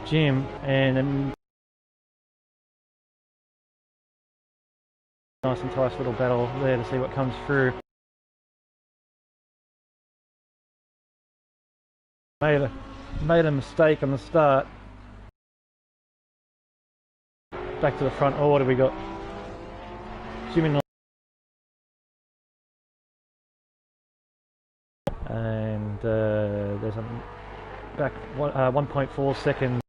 Jim, and a nice and tight little battle there to see what comes through. Made a mistake on the start. Back to the front order, we got Jimmy and there's a back 1.4 seconds.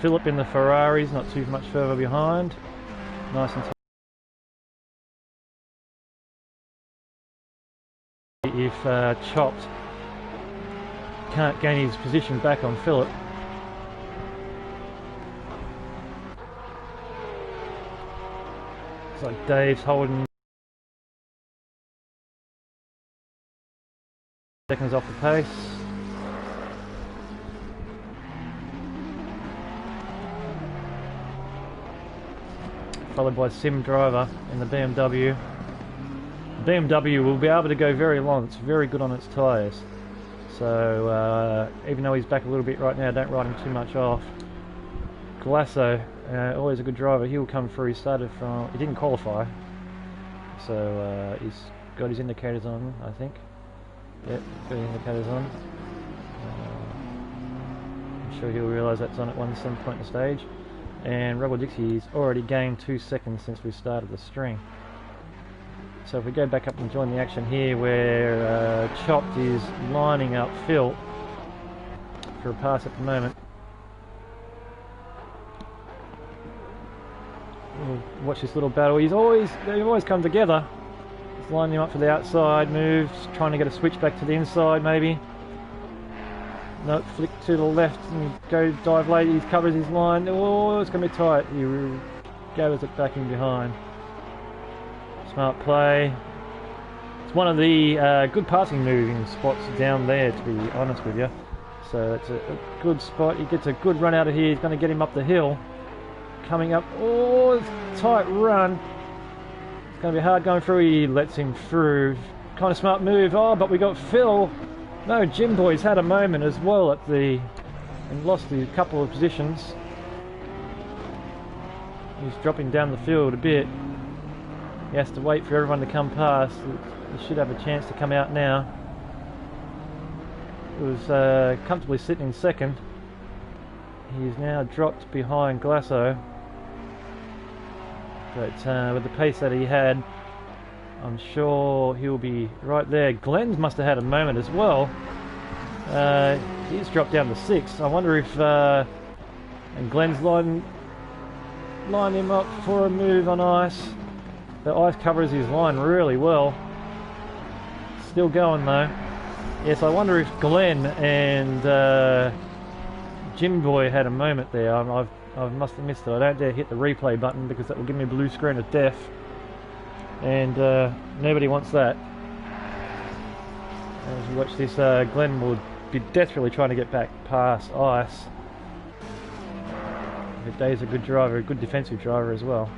Philip in the Ferraris, not too much further behind. Nice and tight. If Chopped can't gain his position back on Philip. It's like Dave's holding seconds off the pace. Followed by Sim Driver in the BMW. The BMW will be able to go very long. It's very good on its tyres. So even though he's back a little bit right now, don't ride him too much off. Glasso, always a good driver. He'll come through. He started from, he didn't qualify, so he's got his indicators on, I think. Yep, got his indicators on. I'm sure he'll realise that's on at some point in the stage. And Rebel Dixie's already gained 2 seconds since we started the string. So if we go back up and join the action here, where Chopped is lining up Phil for a pass at the moment. We'll watch this little battle. They always come together. He's lining him up for the outside moves, trying to get a switch back to the inside maybe. No, flick to the left and go dive late. He covers his line. Oh, it's going to be tight. He gathers it back in behind. Smart play. It's one of the good passing moving spots down there, to be honest with you. So it's a good spot. He gets a good run out of here. He's going to get him up the hill. Coming up. Oh, it's a tight run. It's going to be hard going through. He lets him through. Kind of smart move. Oh, but we got Phil. No, Jim Boy's had a moment as well at the, and lost a couple of positions. He's dropping down the field a bit. He has to wait for everyone to come past. He should have a chance to come out now. He was comfortably sitting in second. He's now dropped behind Glasso. But with the pace that he had, I'm sure he'll be right there. Glenn's must have had a moment as well. He's dropped down to 6. I wonder if and Glenn's lined him up for a move on ice. The ice covers his line really well. Still going though. Yes, I wonder if Glenn and Jim Boy had a moment there. I must have missed it. I don't dare hit the replay button because that will give me a blue screen of death. And nobody wants that. As you watch this, Glenn will be desperately trying to get back past ice. But Dave's a good driver, a good defensive driver as well.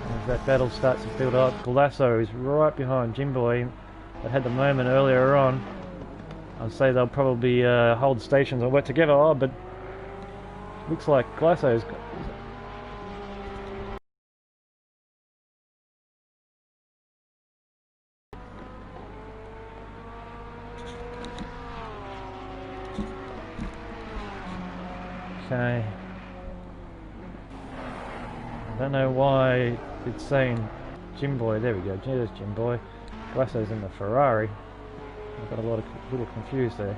As that battle starts to build up, Glasso is right behind Jimboy. That had the moment earlier on. I'd say they'll probably hold stations and work together. Oh, but looks like Glasso's got... Okay. I don't know why it's saying Jimboy. There we go. There's Jimboy. Glasso's in the Ferrari. I've got a little confused there.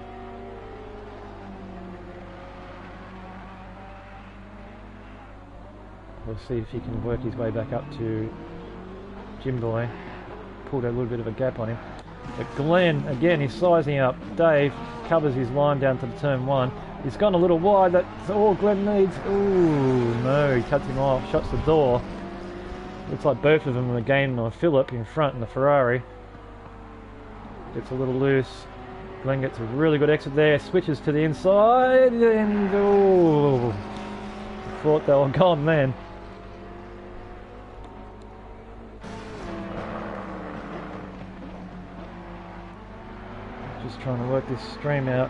We'll see if he can work his way back up to Jimboy. Pulled a little bit of a gap on him. But Glenn, again, he's sizing up. Dave covers his line down to the turn 1. He's gone a little wide. That's all Glenn needs. Ooh, no, he cuts him off. Shuts the door. Looks like both of them are gaining on Philip in front in the Ferrari. Gets a little loose. Glenn gets a really good exit there. Switches to the inside. And oh, thought they were gone then. Just trying to work this stream out.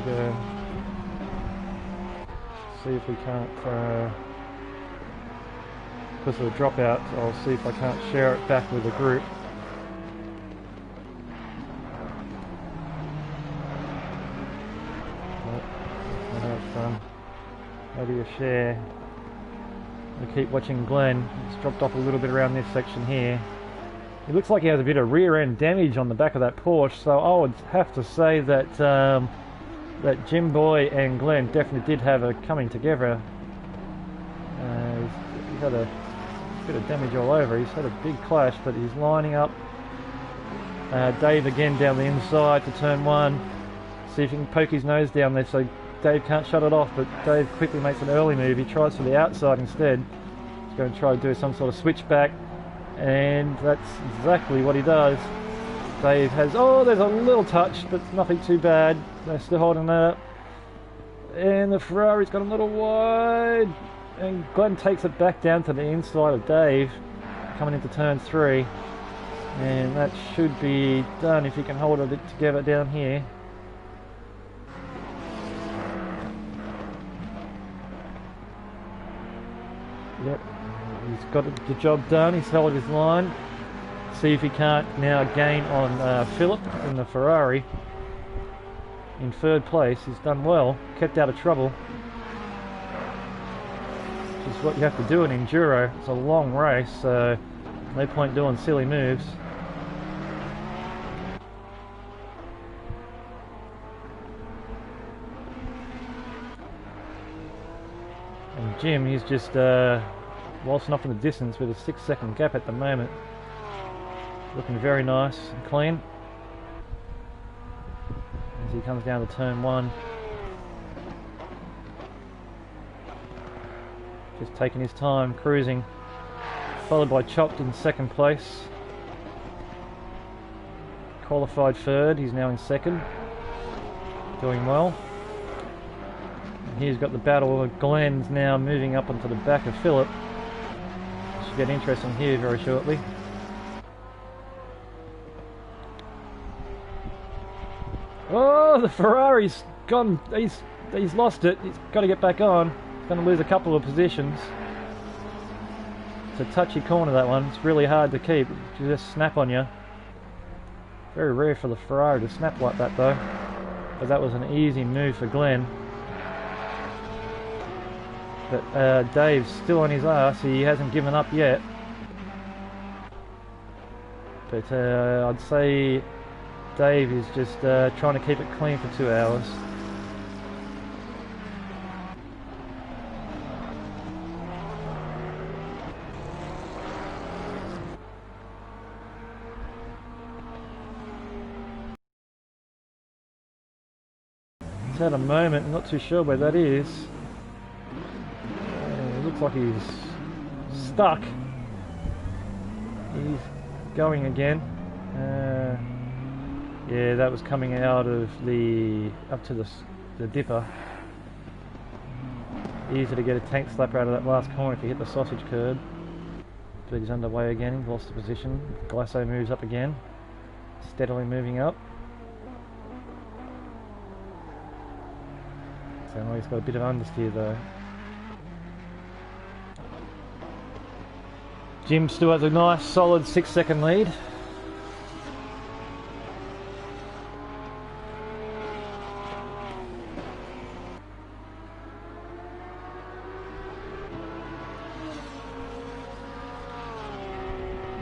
And see if we can't, because of the dropout, I'll see if I can't share it back with the group. Maybe a share. We keep watching Glenn. It's dropped off a little bit around this section here. It looks like he has a bit of rear end damage on the back of that Porsche, so I would have to say that that Jim Boy and Glenn definitely did have a coming together. He's had a bit of damage all over. He's had a big clash, but he's lining up. Dave again down the inside to turn one. See if he can poke his nose down there so Dave can't shut it off, but Dave quickly makes an early move. He tries for the outside instead. He's going to try to do some sort of switchback, and that's exactly what he does. Dave has, oh, there's a little touch, but nothing too bad. They're still holding it up. And the Ferrari's got a little wide, and Glenn takes it back down to the inside of Dave, coming into turn 3. And that should be done if he can hold it together down here. Yep, he's got the job done. He's held his line. See if he can't now gain on Philip in the Ferrari. In 3rd place, he's done well, kept out of trouble. Which is what you have to do in Enduro. It's a long race, so no point doing silly moves. And Jim, he's just waltzing off in the distance with a 6-second gap at the moment. Looking very nice and clean. As he comes down to turn 1. Just taking his time, cruising. Followed by Chopped in 2nd place. Qualified 3rd, he's now in 2nd. Doing well. He's got the battle of Glenn's now moving up onto the back of Philip. Should get interesting here very shortly. Oh, the Ferrari's gone. He's lost it. He's got to get back on. He's going to lose a couple of positions. It's a touchy corner, that one. It's really hard to keep. You just snap on you. Very rare for the Ferrari to snap like that, though. But that was an easy move for Glenn. But Dave's still on his ass. He hasn't given up yet. But I'd say Dave is just trying to keep it clean for 2 hours. He's had a moment, not too sure where that is. Looks like he's stuck. He's going again. Yeah, that was coming out of the up to the dipper. Easy to get a tank slapper out of that last corner if you hit the sausage curb. But he's underway again. He's lost the position. Glasso moves up again, steadily moving up. So now he's got a bit of understeer though. Jim still has a nice solid 6-second lead.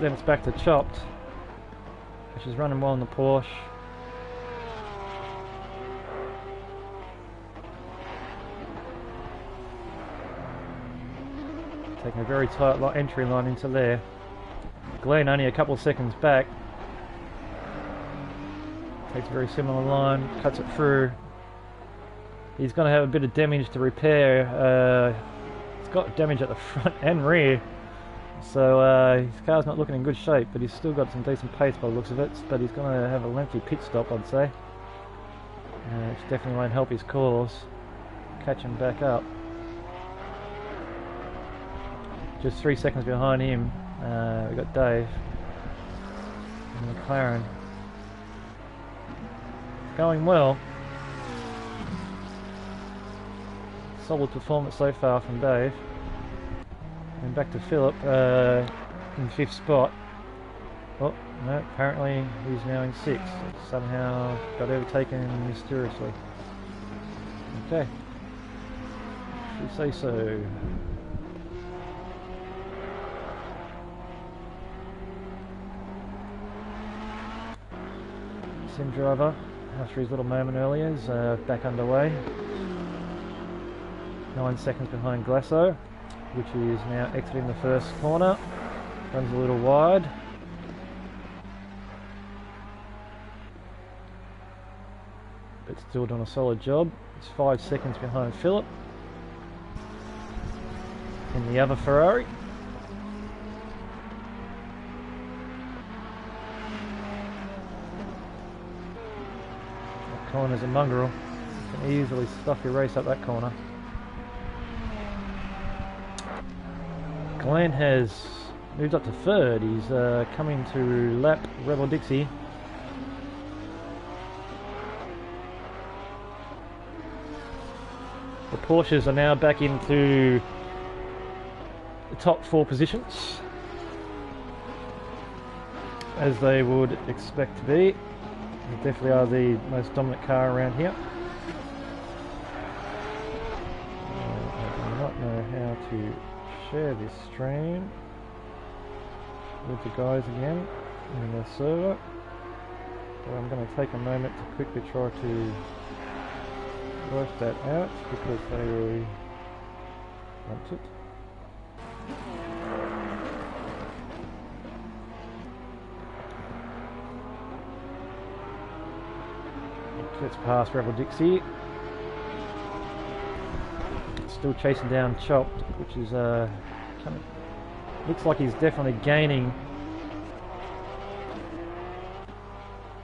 Then it's back to Chopped, which is running well in the Porsche. Taking a very tight entry line into there. Glenn only a couple of seconds back. Takes a very similar line, cuts it through. He's going to have a bit of damage to repair. He's got damage at the front and rear. So his car's not looking in good shape, but he's still got some decent pace by the looks of it. But he's going to have a lengthy pit stop, I'd say. Which definitely won't help his cause. Catch him back up. Just 3 seconds behind him, we got Dave. and McLaren. Going well. Solid performance so far from Dave. And back to Philip in 5th spot. Oh, no, apparently he's now in 6th. Somehow got overtaken mysteriously. Okay. Should we say so? Sim driver, after his little moment earlier, is back underway. 9 seconds behind Glasso, which is now exiting the first corner. Runs a little wide. But still doing a solid job. It's 5 seconds behind Philip in the other Ferrari. That corner's a mongrel. You can easily stuff your race up that corner. Glenn has moved up to 3rd. He's coming to lap Rebel Dixie. The Porsches are now back into the top 4 positions, as they would expect to be. They definitely are the most dominant car around here. I do not know how to share this stream with the guys again in the server, but I'm going to take a moment to quickly try to work that out because they really want it. Gets past Rebel Dixie. Still chasing down Chopped, which is looks like he's definitely gaining.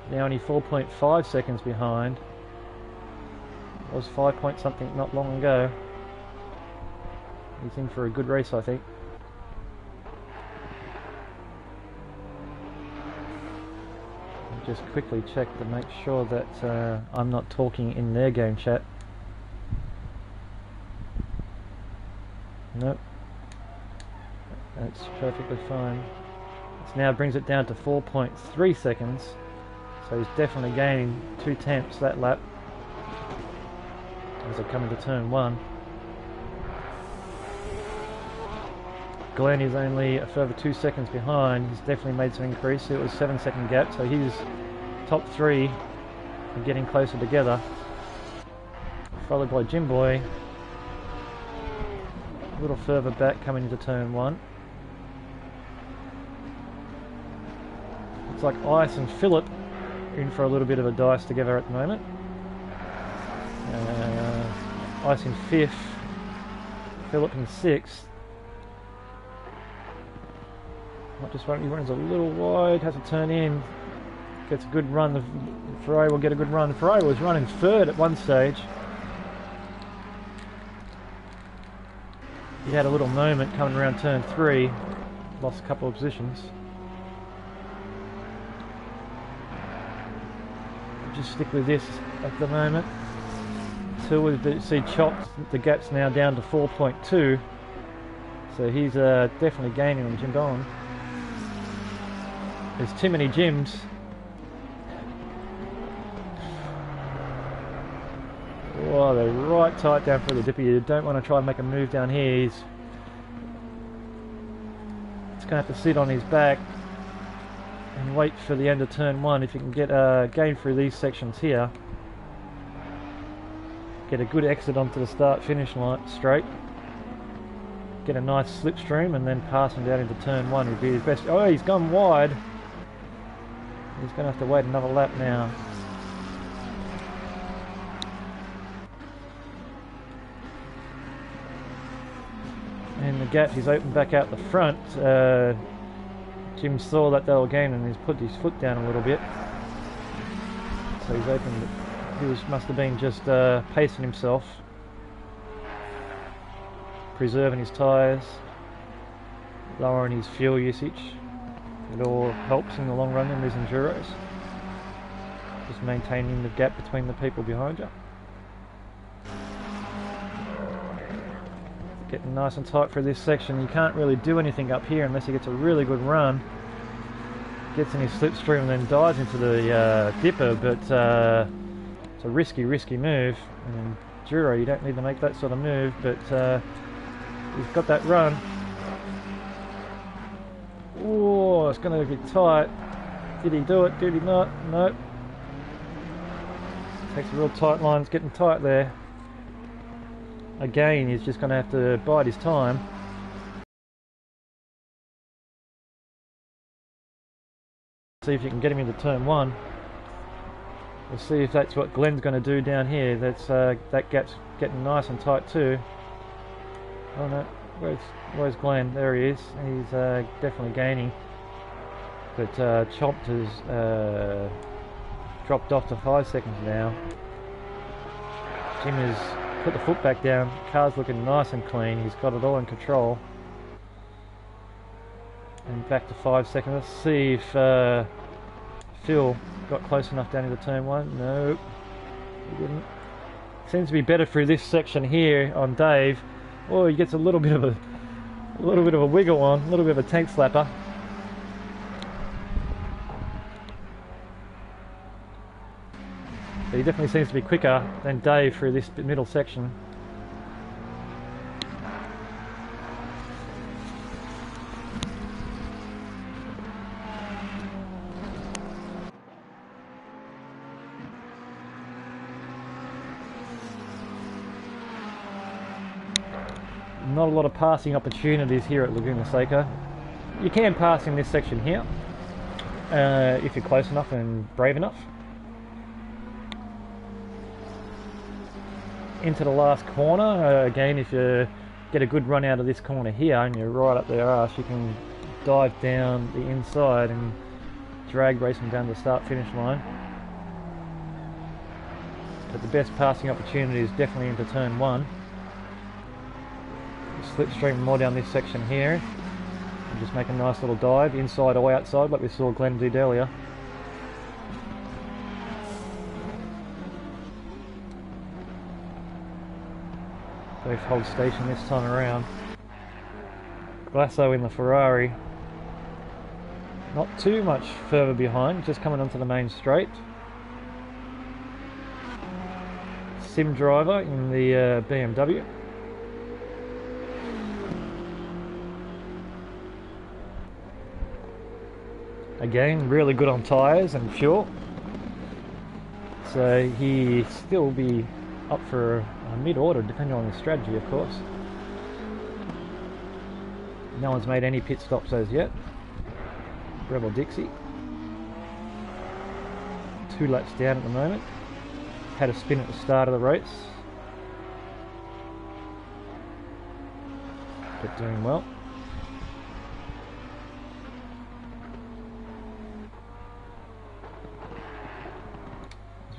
Now only 4.5 seconds behind. It was 5 point something not long ago. He's in for a good race, I think. I'll just quickly check to make sure that I'm not talking in their game chat. Nope. That's perfectly fine. This now brings it down to 4.3 seconds. So he's definitely gaining 2/10 that lap as they come into turn 1. Glenn is only a further 2 seconds behind. He's definitely made some increase. It was 7-second gap, so his top 3 are getting closer together. Followed by Jim Boy, a little further back coming into turn 1. Looks like Ice and Philip in for a little bit of a dice together at the moment. Ice in 5th, Philip in 6th. Might just run, he runs a little wide, has to turn in, gets a good run. The Ferrari will get a good run. The Ferrari was running 3rd at one stage. He had a little moment coming around turn 3, lost a couple of positions. Just stick with this at the moment until we see Chopped. The gap's now down to 4.2, so he's definitely gaining on Jim Bowen. There's too many Jims. Oh, they're right tight down for the dipper. You don't want to try and make a move down here. He's going to have to sit on his back and wait for the end of turn 1. If you can get a gain through these sections here, get a good exit onto the start finish line straight, get a nice slipstream, and then pass him down into turn 1 would be his best. Oh, he's gone wide. He's going to have to wait another lap now. And the gap is opened back out the front. Jim saw that they were gaining and he's put his foot down a little bit. So he's opened it. He must have been just pacing himself, preserving his tyres, lowering his fuel usage, It all helps in the long run in these enduros. Just maintaining the gap between the people behind you. Getting nice and tight for this section. You can't really do anything up here unless he gets a really good run. Gets in his slipstream and then dives into the dipper, but it's a risky move. And enduro, you don't need to make that sort of move, but he's got that run. Oh, it's going to be tight. Did he do it? Did he not? Nope. Takes a real tight line. It's getting tight there. Again, he's just going to have to bide his time. See if you can get him into turn one. We'll see if that's what Glenn's going to do down here. That gap's getting nice and tight too. Oh no, where's Glenn? There he is. He's definitely gaining. But Chomped has dropped off to 5 seconds now. Jim has put the foot back down. Car's looking nice and clean. He's got it all in control. And back to 5 seconds. Let's see if Phil got close enough down into turn one. Nope, he didn't. Seems to be better through this section here on Dave. Oh, he gets a little bit of a wiggle on, a little bit of a tank slapper. But he definitely seems to be quicker than Dave through this middle section. Not a lot of passing opportunities here at Laguna Seca. You can pass in this section here if you're close enough and brave enough. Into the last corner, again, if you get a good run out of this corner here and you're right up their arse, you can dive down the inside and drag race them down the start finish line. But the best passing opportunity is definitely into turn one. Slipstream more down this section here and just make a nice little dive inside or outside like we saw Glenn did earlier. Both hold station this time around. Glasso in the Ferrari, not too much further behind, just coming onto the main straight. Sim Driver in the BMW. Again, really good on tyres and fuel, so he'll still be up for a mid-order depending on his strategy, of course. No one's made any pit stops as yet. Rebel Dixie, 2 laps down at the moment. Had a spin at the start of the race, but doing well.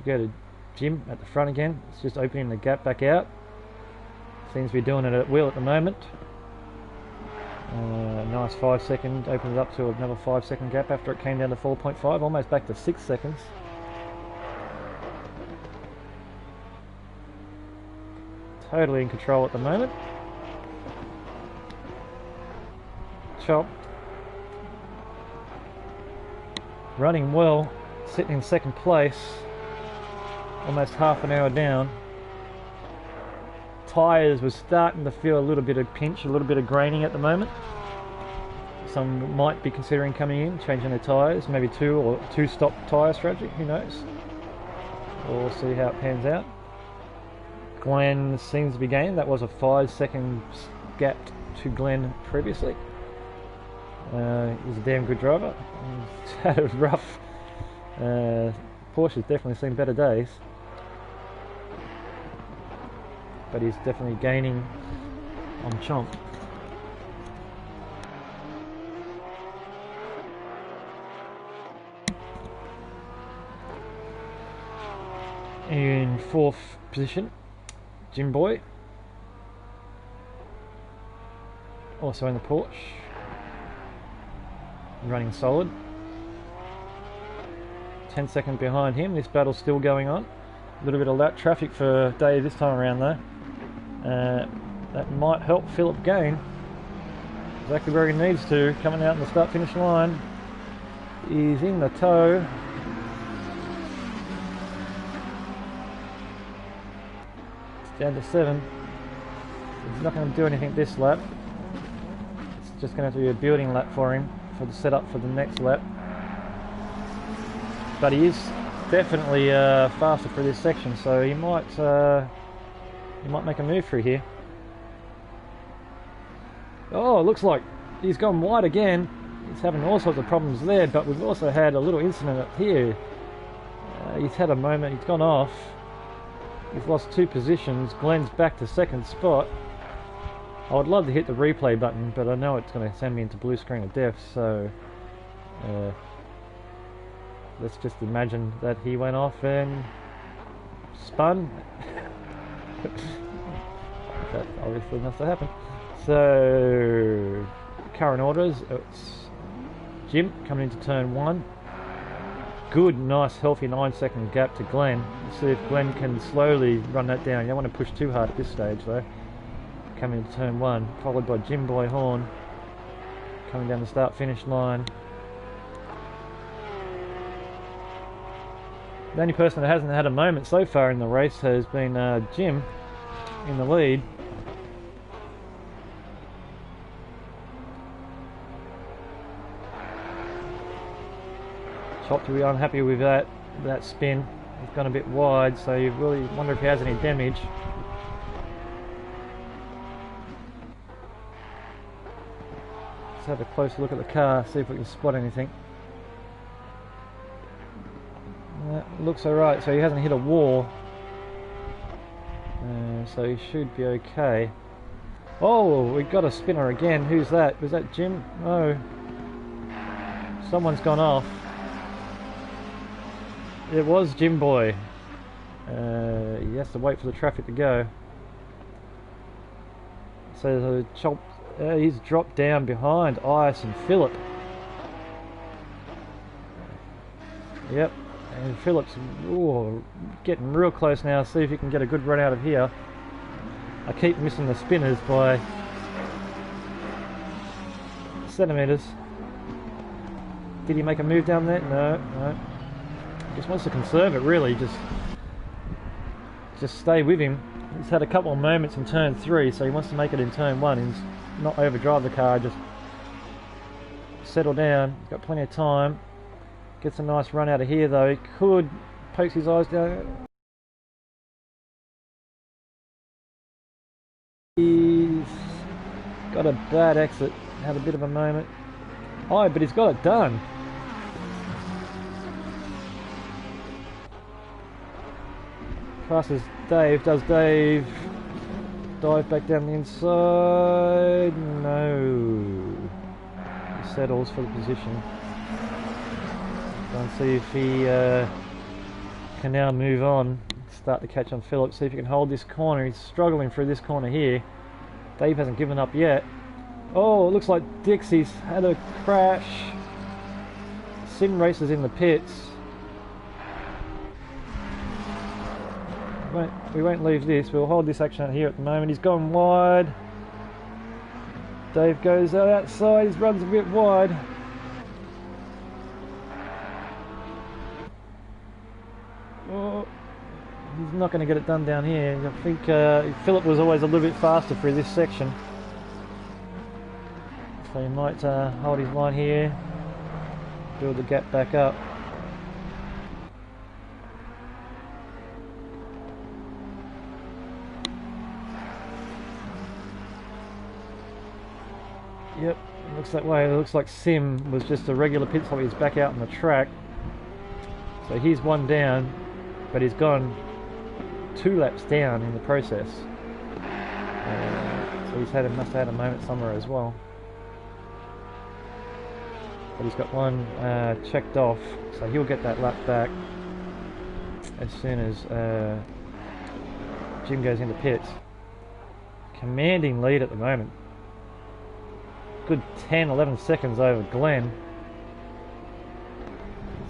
Go to Jim at the front again. It's just opening the gap back out. Seems to be doing it at will at the moment. Nice 5 second, opened it up to another 5 second gap after it came down to 4.5, almost back to 6 seconds. Totally in control at the moment. Chop. Running well, sitting in second place. Almost half an hour down. Tyres was starting to feel a little bit of pinch, a little bit of graining at the moment. Some might be considering coming in, changing their tyres, maybe two stop tyre strategy, who knows. We'll see how it pans out. Glenn seems to be gaining. That was a 5 second gap to Glenn previously. He's a damn good driver. He's had a rough. Porsche's definitely seen better days. But he's definitely gaining on Chomp. In 4th position, Jim Boy. Also in the Porsche. running solid. 10 seconds behind him. This battle's still going on. A little bit of lap traffic for Dave this time around though. That might help Philip gain. Exactly where he needs to. Coming out in the start-finish line. He's in the tow. It's down to 7. He's not going to do anything this lap. It's just going to have to be a building lap for him for the setup for the next lap. But he is definitely faster for this section, so he might make a move through here. Oh, it looks like he's gone wide again. He's having all sorts of problems there, but we've also had a little incident up here. He's had a moment, he's gone off. He's lost 2 positions. Glenn's back to 2nd spot. I would love to hit the replay button, but I know it's going to send me into blue screen of death, so let's just imagine that he went off and spun. That obviously must have happened. So, current orders, it's Jim coming into turn 1. Good, nice, healthy 9-second gap to Glenn. Let's see if Glenn can slowly run that down. You don't want to push too hard at this stage though. Coming into turn 1, followed by Jim Boy Horn. Coming down the start-finish line. The only person that hasn't had a moment so far in the race has been Jim in the lead. Chop to be unhappy with that spin. He's gone a bit wide, so you really wonder if he has any damage. Let's have a closer look at the car, see if we can spot anything. Looks alright, so he hasn't hit a wall. So he should be okay. Oh, we got a spinner again. Who's that? Was that Jim? No. Someone's gone off. It was Jim Boy. He has to wait for the traffic to go. So the chop, he's dropped down behind Ice and Philip. Yep, and Philip's getting real close now. See if he can get a good run out of here. I keep missing the spinners by centimeters. Did he make a move down there? No, no. Just wants to conserve it, really. Just stay with him. He's had a couple of moments in turn 3, so he wants to make it in turn 1 and not overdrive the car. Just settle down. He's got plenty of time. Gets a nice run out of here, though. He could poke his eyes down. He's got a bad exit. Had a bit of a moment. Oh, but he's got it done. Passes Dave. Does Dave dive back down the inside? No. He settles for the position. Go and see if he can now move on. Start to catch on Philip. See if he can hold this corner. He's struggling through this corner here. Dave hasn't given up yet. Oh, it looks like Dixie's had a crash. Sim Racer's in the pits. We won't leave this. We'll hold this action out here at the moment. He's gone wide. Dave goes outside. He runs a bit wide. Oh, he's not going to get it done down here. I think Philip was always a little bit faster for this section. So he might hold his line here. Build the gap back up. Yep, it looks that way. It looks like Sim was just a regular pit stop. He's back out on the track. So he's one down, but he's gone 2 laps down in the process. So must have had a moment somewhere as well. But he's got one checked off, so he'll get that lap back as soon as Jim goes into pits. Commanding lead at the moment. Good 10-11 seconds over Glenn.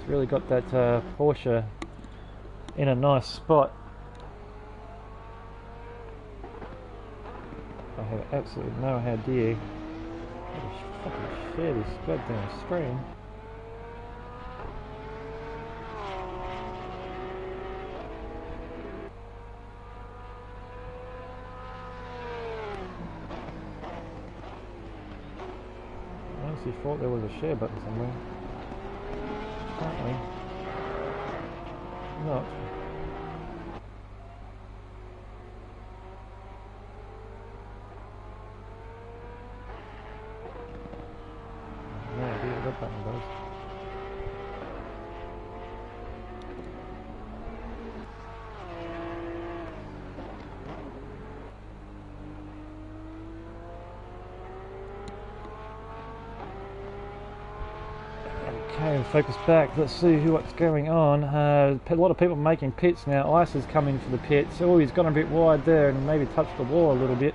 It's really got that Porsche in a nice spot. I have absolutely no idea how to fucking share this goddamn screen. I honestly thought there was a share button somewhere. Apparently not. No idea what that button does. Okay, focus back. Let's see what's going on. A lot of people making pits now. Ice is coming for the pits. Oh, he's gone a bit wide there and maybe touched the wall a little bit.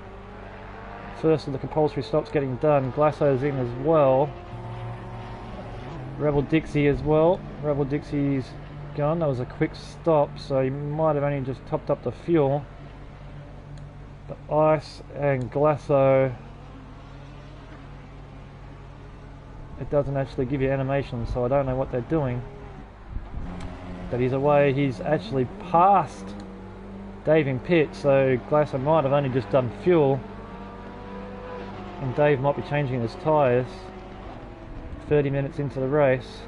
First of the compulsory stops getting done. Glasso's in as well. Rebel Dixie as well. Rebel Dixie's gone. That was a quick stop, so he might have only just topped up the fuel. But Ice and Glasso, it doesn't actually give you animation, so I don't know what they're doing. But he's away. He's actually passed Dave in pit, so Glasso might have only just done fuel, and Dave might be changing his tyres 30 minutes into the race.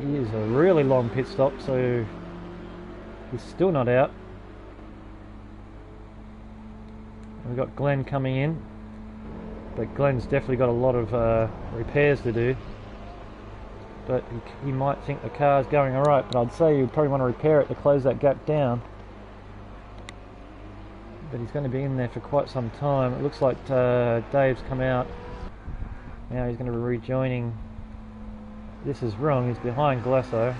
He is a really long pit stop, so he's still not out. And we've got Glenn coming in, but Glenn's definitely got a lot of repairs to do. But he might think the car's going alright, but I'd say you'd probably want to repair it to close that gap down. But he's going to be in there for quite some time. It looks like Dave's come out. Now he's going to be rejoining. This is wrong, he's behind Glasso.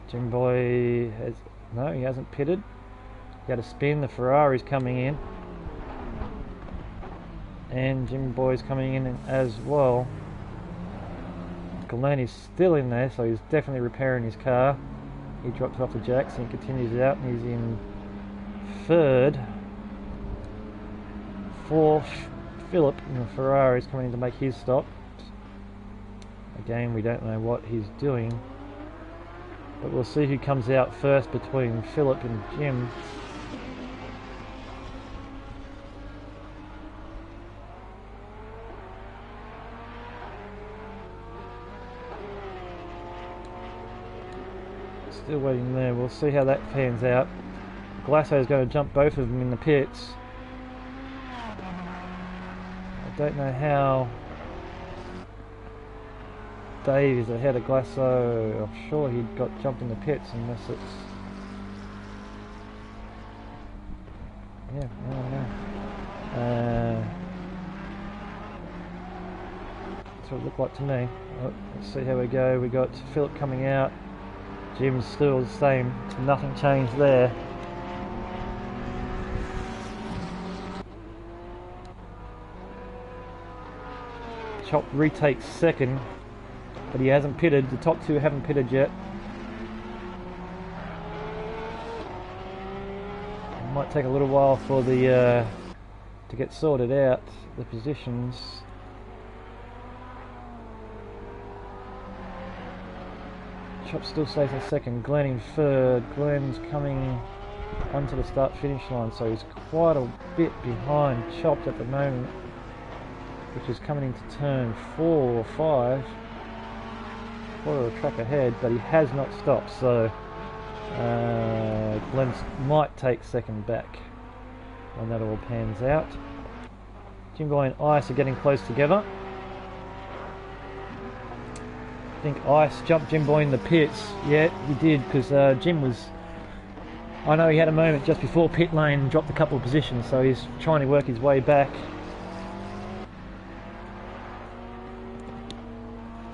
Jim Boy has... no, he hasn't pitted. He had a spin, the Ferrari's coming in. And Jim Boy's coming in as well. Glenn is still in there, so he's definitely repairing his car. He drops off the jacks and continues out, and he's in third. Fourth, Philip in the Ferrari's coming in to make his stop. Again, we don't know what he's doing, but we'll see who comes out first between Philip and Jim. Still waiting there. We'll see how that pans out. Glasso is going to jump both of them in the pits. I don't know how Dave is ahead of Glasso. I'm sure he got jumped in the pits unless it's... yeah, I don't know. That's what it looked like to me. Oh, let's see how we go. We got Philip coming out. Jim's still the same, nothing changed there. Chop retakes second, but he hasn't pitted. The top two haven't pitted yet. It might take a little while for the to get sorted out, the positions. Chop still stays in second, Glenn in third. Glenn's coming onto the start finish line, so he's quite a bit behind Chopped at the moment, which is coming into turn 4 or 5. Or a track ahead, but he has not stopped, so Glenn might take second back when that all pans out. Jim Boy and Ice are getting close together. I think Ice jumped Jim Boy in the pits. Yeah, he did, because Jim was... I know he had a moment just before pit lane and dropped a couple of positions, so he's trying to work his way back.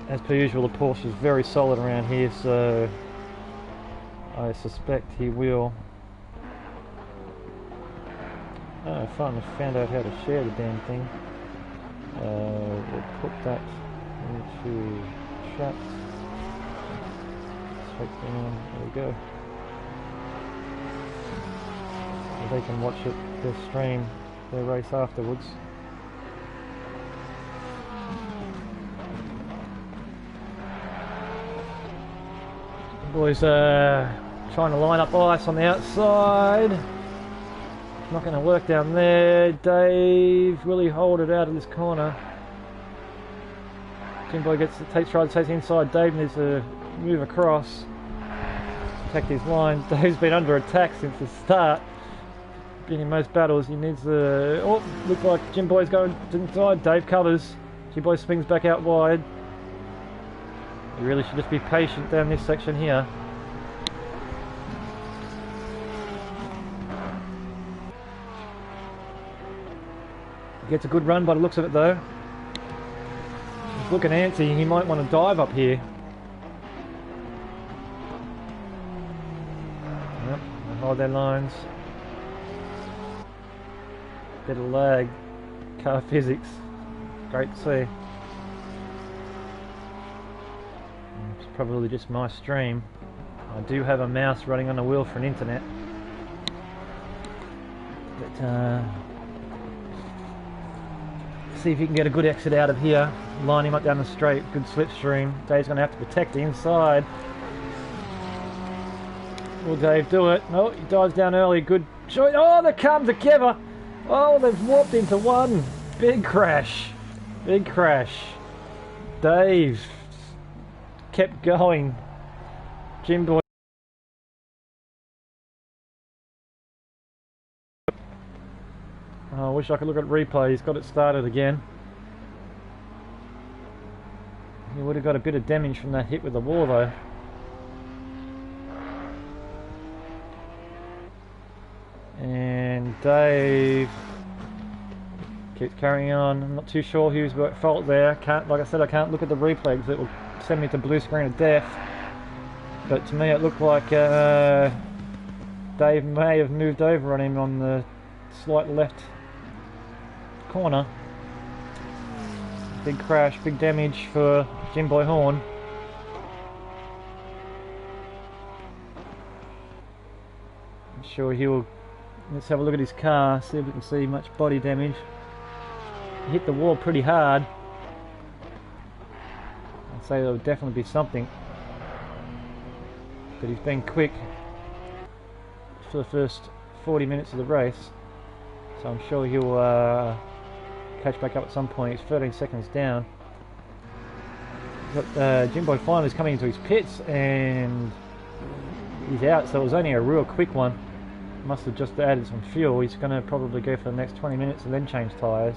As per usual, the Porsche is very solid around here, so I suspect he will. Oh, I finally found out how to share the damn thing. We'll put that into chat. Shakedown, there we go. So they can watch it, their stream, their race afterwards. Boys trying to line up ice on the outside. Not going to work down there. Dave, will he hold it out of this corner? Jimbo tries to take the inside. Dave needs to move across, protect his lines. Dave's been under attack since the start. Been in most battles. He needs to. Oh, look like Jimbo's going to the inside. Dave covers. Jimbo swings back out wide. You really should just be patient down this section here. Gets a good run by the looks of it though. He's looking antsy, he might want to dive up here. Yep, hold their lines. Bit of lag. Car physics. Great to see. It's probably just my stream. I do have a mouse running on a wheel for an internet. But see if you can get a good exit out of here. Line him up down the straight, good slipstream. Dave's going to have to protect the inside. Will Dave do it? No, he dives down early, good shot. Oh, they come together. Oh, they've warped into one. Big crash. Big crash. Dave kept going. Jimbo. Oh, I wish I could look at replay. He's got it started again. He would have got a bit of damage from that hit with the wall though. And Dave keeps carrying on. I'm not too sure who's at fault there. Like I said, I can't look at the replay because it will send me to blue screen of death. But to me it looked like Dave may have moved over on him on the slight left corner. Big crash, big damage for Jimbo Horn. I'm sure he will. Let's have a look at his car, see if we can see much body damage. He hit the wall pretty hard. I'd say there would definitely be something. But he's been quick for the first 40 minutes of the race. So I'm sure he'll catch back up at some point. He's 13 seconds down. But Jimbo finally is coming into his pits and he's out, so it was only a real quick one. Must have just added some fuel. He's going to probably go for the next 20 minutes and then change tyres.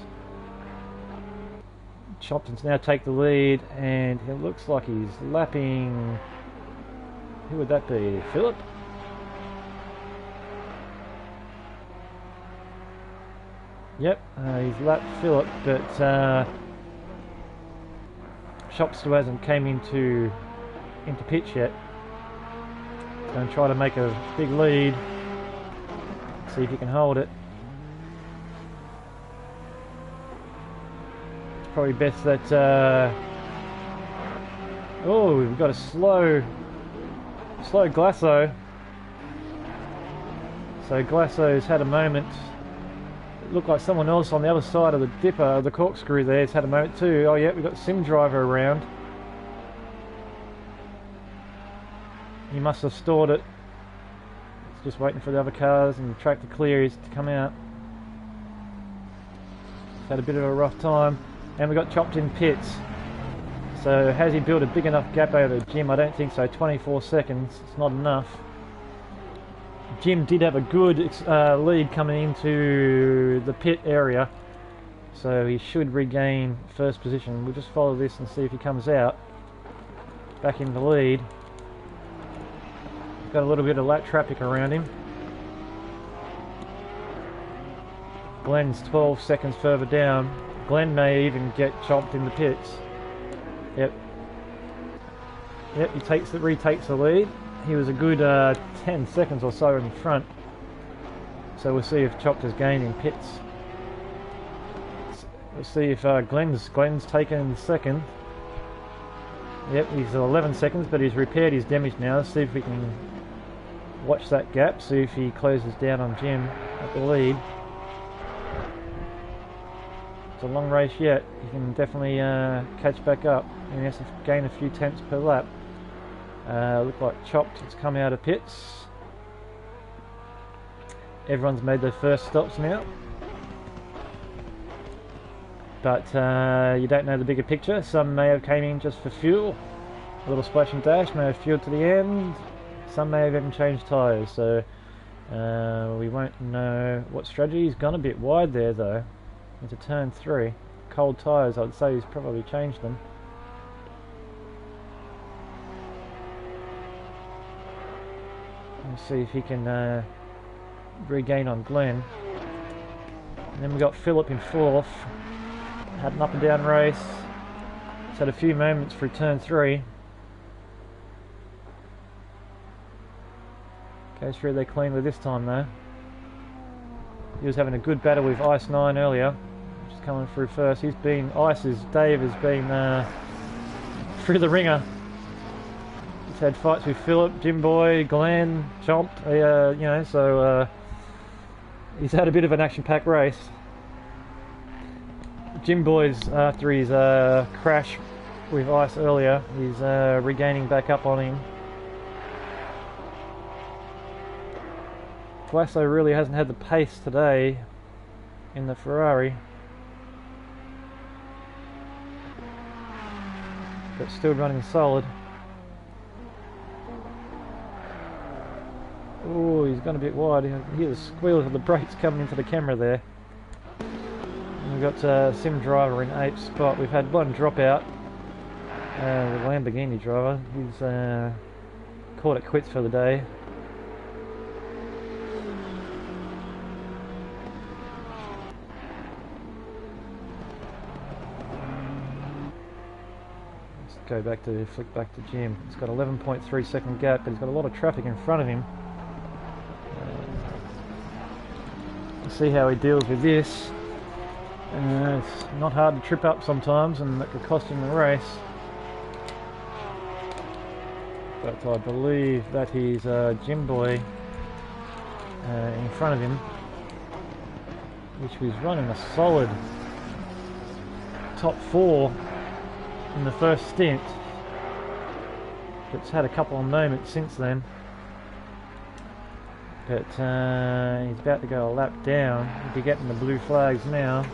Shopton's now take the lead and it looks like he's lapping... Who would that be? Philip? Yep, he's lapped Philip, but Shop still hasn't came into pitch yet. Going to try to make a big lead. See if he can hold it. It's probably best that. Oh, we've got a slow Glasso. So Glasso's had a moment. Looked like someone else on the other side of the dipper, the corkscrew there, has had a moment too. Oh yeah, we've got Sim Driver around. He must have stored it. It's just waiting for the other cars and the track to clear to come out. He's had a bit of a rough time. And we got Chopped in pits. So has he built a big enough gap over Jim? I don't think so. 24 seconds, it's not enough. Jim did have a good lead coming into the pit area, so he should regain first position. We'll just follow this and see if he comes out back in the lead. Got a little bit of lap traffic around him. Glenn's 12 seconds further down. Glenn may even get chopped in the pits. Yep, he retakes the lead. He was a good 10 seconds or so in front. So we'll see if Chopped has gained in pits. Let's see if Glenn's taken second. Yep, he's 11 seconds, but he's repaired his damage now. Let's see if we can watch that gap, see if he closes down on Jim at the lead. It's a long race yet. He can definitely catch back up. He has to gain a few tenths per lap. Look like Chopped has come out of pits. Everyone's made their first stops now. But you don't know the bigger picture. Some may have came in just for fuel. A little splash and dash, may have fueled to the end. Some may have even changed tyres, so we won't know what strategy. He's gone a bit wide there though, into turn 3. Cold tyres, I'd say he's probably changed them. Let's see if he can regain on Glenn. And then we've got Philip in 4th. Had an up and down race. He's had a few moments for turn 3. Goes through there cleanly this time though. He was having a good battle with Ice 9 earlier. Just coming through first. Dave has been through the ringer. He's had fights with Philip, Jim Boy, Glenn, Chomp, you know, so he's had a bit of an action-packed race. Jim Boy's, after his crash with Ice earlier, he's regaining back up on him. Guasso really hasn't had the pace today in the Ferrari, but still running solid. Oh, he's gone a bit wide. You hear the squeals of the brakes coming into the camera there. And we've got Sim Driver in 8th spot. We've had one dropout. The Lamborghini driver. He's called it quits for the day. Go back to flick back to Jim. He's got 11.3 second gap, but he's got a lot of traffic in front of him. Let's see how he deals with this. It's not hard to trip up sometimes, and that could cost him the race. But I believe that he's Jim Boy in front of him, which was running a solid top 4 in the first stint, but it's had a couple of moments since then. But he's about to go a lap down. He'll be getting the blue flags now,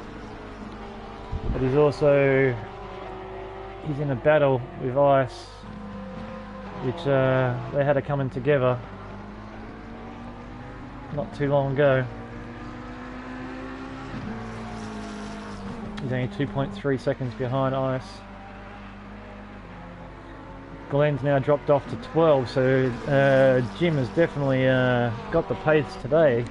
but he's in a battle with Ice, which they had a coming together not too long ago. He's only 2.3 seconds behind Ice. Glenn's now dropped off to 12, so Jim has definitely got the pace today.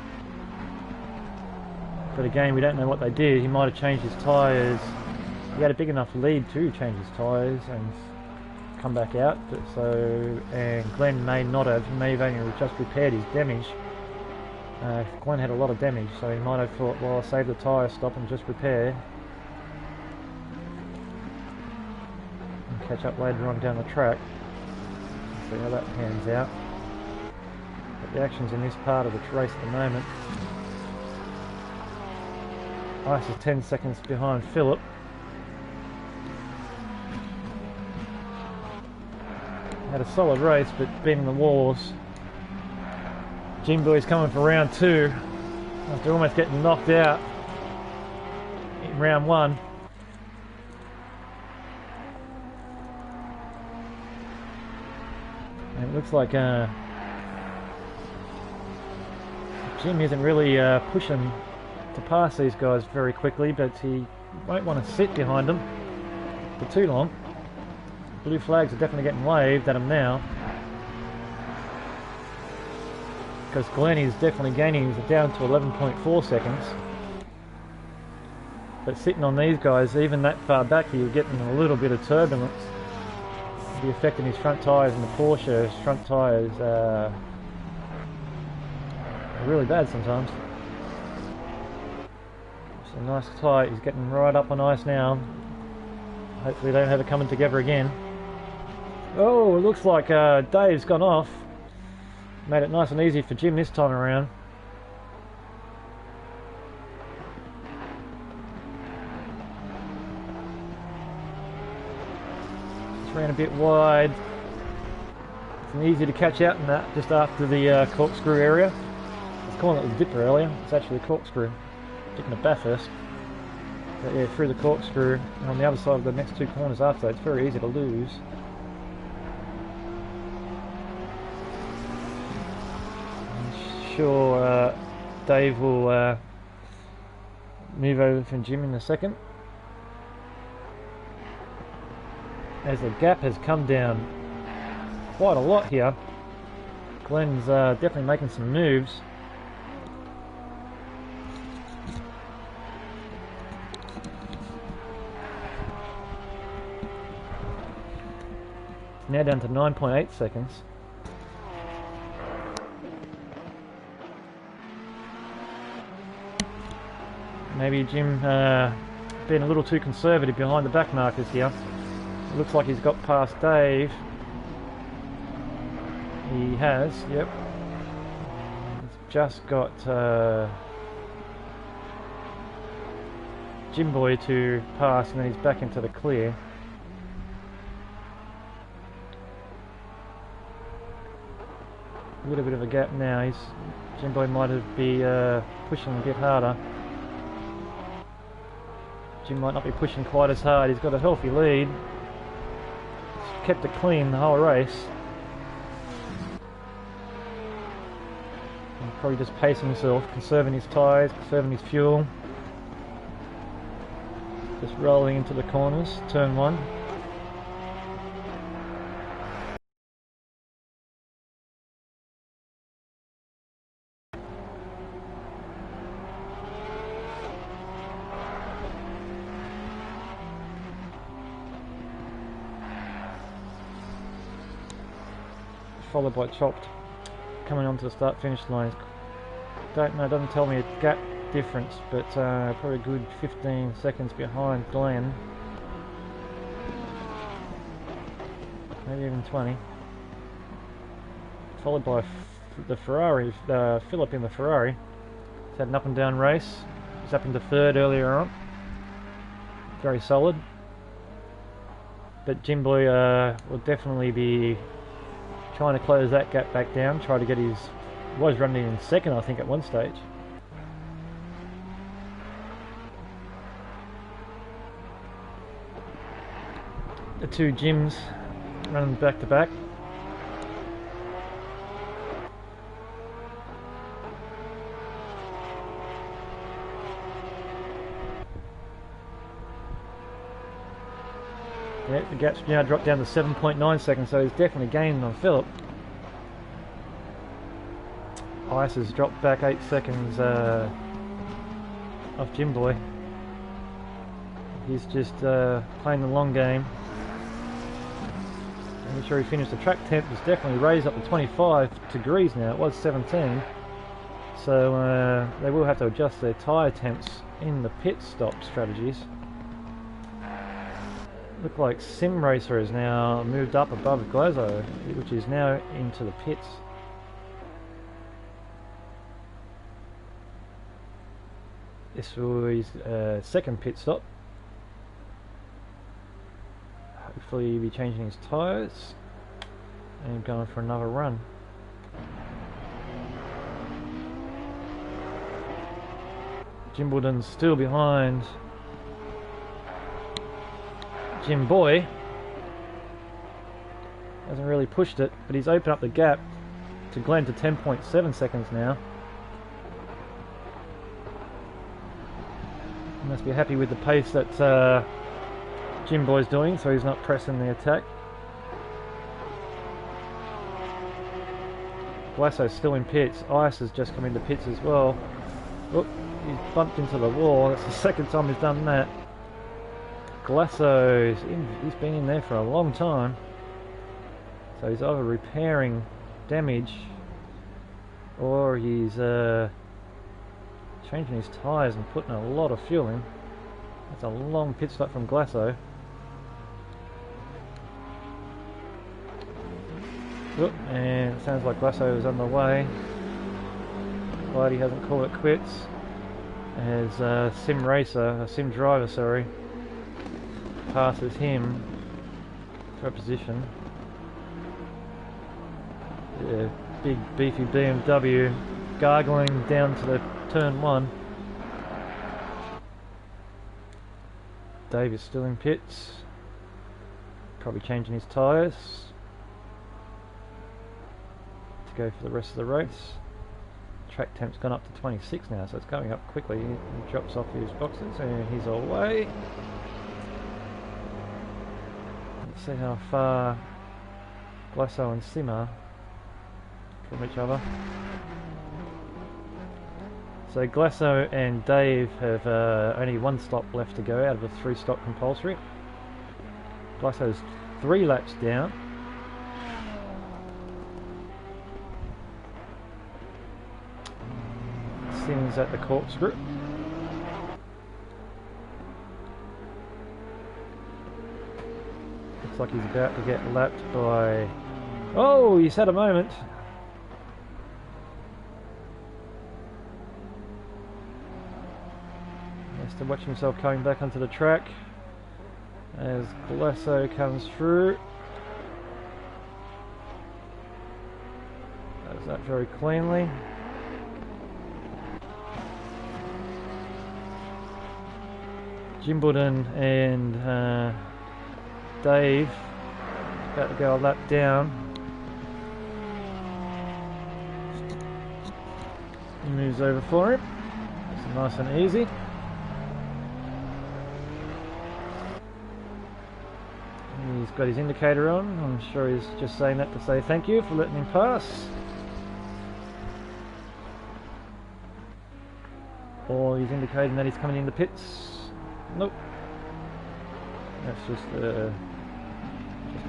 But again, we don't know what they did. He might have changed his tyres. He had a big enough lead to change his tyres and come back out. And Glenn may not have. He may have only just repaired his damage. Glenn had a lot of damage, so he might have thought, well, I'll save the tyre, stop and just repair. Catch up later on down the track. See how that pans out. But the action's in this part of the race at the moment. Ice is 10 seconds behind Philip. Had a solid race, but been in the walls. Jim Boy's coming for round 2 after almost getting knocked out in round 1. And it looks like Jim isn't really pushing to pass these guys very quickly, but he won't want to sit behind them for too long. Blue flags are definitely getting waved at him now, because Glenn is definitely gaining. He's down to 11.4 seconds. But sitting on these guys, even that far back, you're getting a little bit of turbulence. Be affecting his front tyres, and the Porsche's front tyres are really bad sometimes. So nice tight, he's getting right up on ice now. Hopefully they don't have it coming together again. Oh, it looks like Dave's gone off. Made it nice and easy for Jim this time around. Just ran a bit wide. It's easy to catch out in that just after the corkscrew area. I was calling it the dipper earlier, it's actually the corkscrew. Taking a Bathurst. But yeah, through the corkscrew and on the other side of the next two corners after that, it's very easy to lose. I'm sure Dave will move over from Jim in a second. As the gap has come down quite a lot here, Glenn's definitely making some moves. Now down to 9.8 seconds. Maybe Jim being a little too conservative behind the back markers here. It looks like he's got past Dave. He has, yep. He's just got Jim Boy to pass and then he's back into the clear. A little bit of a gap now. Jim Boy might be pushing a bit harder. Jim might not be pushing quite as hard. He's got a healthy lead. He's kept it clean the whole race. And probably just pacing himself, conserving his tyres, conserving his fuel. Just rolling into the corners, turn one. Followed by Chopped coming onto the start finish line. Don't know, doesn't tell me a gap difference, but probably a good 15 seconds behind Glenn, maybe even 20. Followed by the Ferrari, Philip in the Ferrari. He's had an up and down race. He's up into third earlier on, very solid, but Jim Boy will definitely be trying to close that gap back down, try to get his, was running in second I think at one stage. The two Jims running back to back. Yeah, the gap's now dropped down to 7.9 seconds, so he's definitely gained on Philip. Ice has dropped back 8 seconds off Jim Boy. He's just playing the long game. I'm sure he finished. The track temp has definitely raised up to 25 degrees now. It was 17. So they will have to adjust their tyre temps in the pit stop strategies. Look like Sim Racer has now moved up above Glazo, which is now into the pits. This was his second pit stop. Hopefully he'll be changing his tyres and going for another run. Jimbledon's still behind Jim Boy. Hasn't really pushed it, but he's opened up the gap to Glenn to 10.7 seconds now. He must be happy with the pace that Jim Boy's doing, so he's not pressing the attack. Glasso's still in pits. Ice has just come into pits as well. Oh, he's bumped into the wall. That's the second time he's done that. Glasso's he's been in there for a long time, so he's either repairing damage or he's Changing his tyres and putting a lot of fuel in. That's a long pit stop from Glasso. Oop, and it sounds like Glasso is on the way. Glad he hasn't called it quits. As Sim Driver, sorry, passes him for a position. The big beefy BMW gargling down to the turn 1. Dave is still in pits, probably changing his tyres to go for the rest of the race. Track temp's gone up to 26 now, so it's going up quickly. He drops off his boxes and he's away. Let's see how far Glasso and Sim are from each other. So Glasso and Dave have only 1 stop left to go out of a 3-stop compulsory. Glasso's 3 laps down. Sim's at the corkscrew. Looks like he's about to get lapped by... Oh, he's had a moment. To watch himself coming back onto the track as Glasso comes through. Does that very cleanly. Jimbledon and Dave about to go a lap down. He moves over for him. It's nice and easy. He's got his indicator on. I'm sure he's just saying that to say thank you for letting him pass. Or he's indicating that he's coming in the pits. Nope. That's just a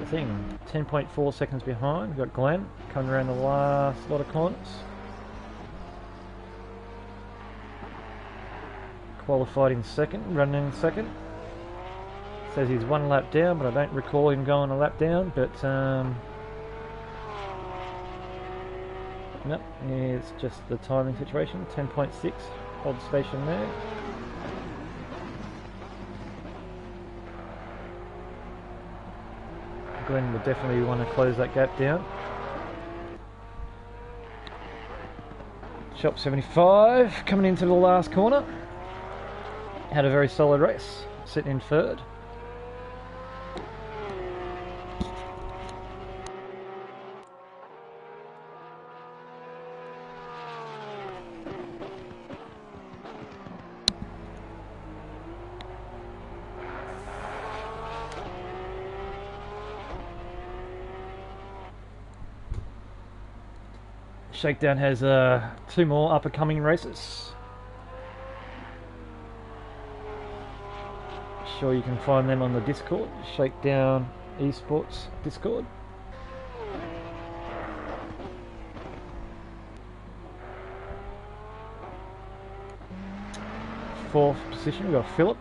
thing. 10.4 seconds behind. We've got Glenn coming around the last lot of corners. Qualified in second, running in second. Says he's 1 lap down, but I don't recall him going a lap down, but nope, it's just the timing situation. 10.6, hold station there. Glenn would definitely want to close that gap down. Shop 75 coming into the last corner. Had a very solid race, sitting in 3rd. Shakedown has 2 more up-and-coming races. Sure, you can find them on the Discord, Shakedown Esports Discord. Fourth position, we've got Philip.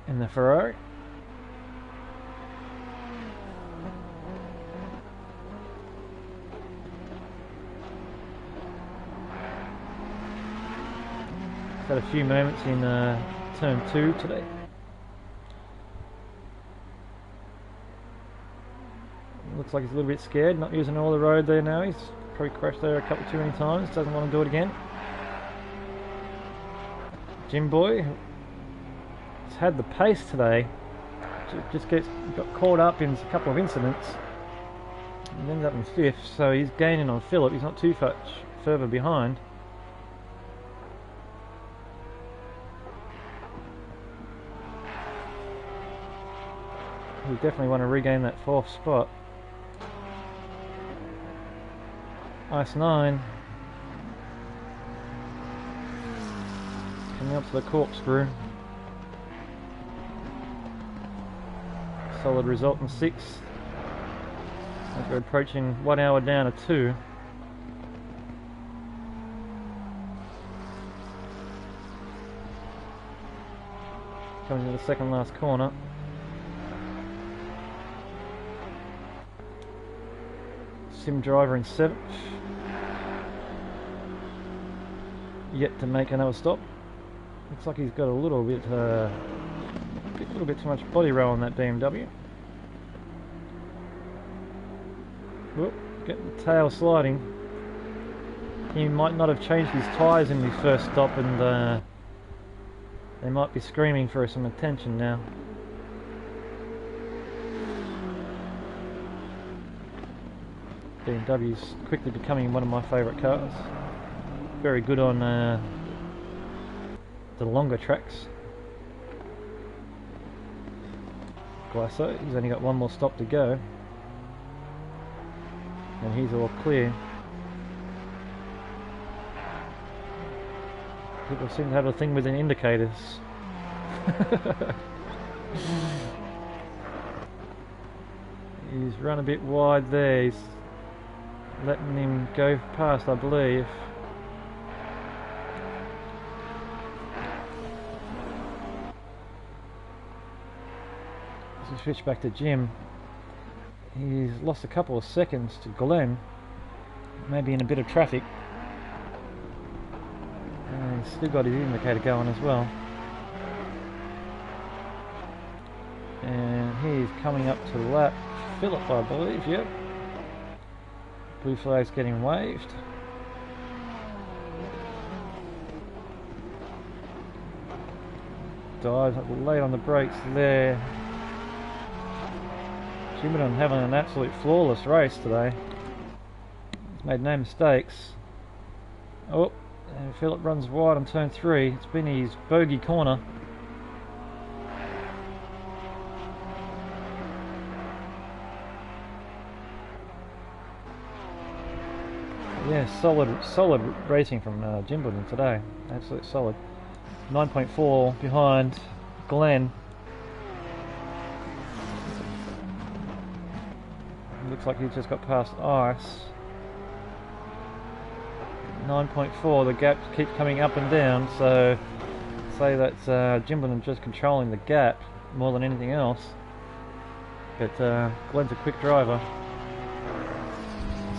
In the Ferrari. Had a few moments in turn 2 today. Looks like he's a little bit scared, not using all the road there now. He's probably crashed there a couple too many times, doesn't want to do it again. Jim Boy has had the pace today, just got caught up in a couple of incidents and ended up in 5th, so he's gaining on Philip. He's not too much further behind. We definitely want to regain that 4th spot. Ice 9 coming up to the corkscrew. Solid result in 6th. As we're approaching 1 hour down to 2. Coming to the second last corner. Sim driver in 7th. Yet to make another stop. Looks like he's got a little bit too much body roll on that BMW. Whoop, getting the tail sliding. He might not have changed his tyres in his first stop, and they might be screaming for some attention now. BMW's quickly becoming one of my favourite cars. Very good on the longer tracks. Glasso, he's only got one more stop to go. And he's all clear. People seem to have a thing with the indicators. He's run a bit wide there. He's letting him go past, I believe. As we switch back to Jim, he's lost a couple of seconds to Glenn, maybe in a bit of traffic. And he's still got his indicator going as well. And he's coming up to lap Phillip, I believe, yep. Blue flag's getting waved. Dives late on the brakes there. Jimmington having an absolute flawless race today. He's made no mistakes. Oh, and Phillip runs wide on turn 3. It's been his bogey corner. Yeah, solid racing from Jimbledon today. Absolutely solid. 9.4 behind Glenn. Looks like he's just got past Ice. 9.4, the gap keeps coming up and down, so say that's Jimbledon just controlling the gap more than anything else. But Glenn's a quick driver,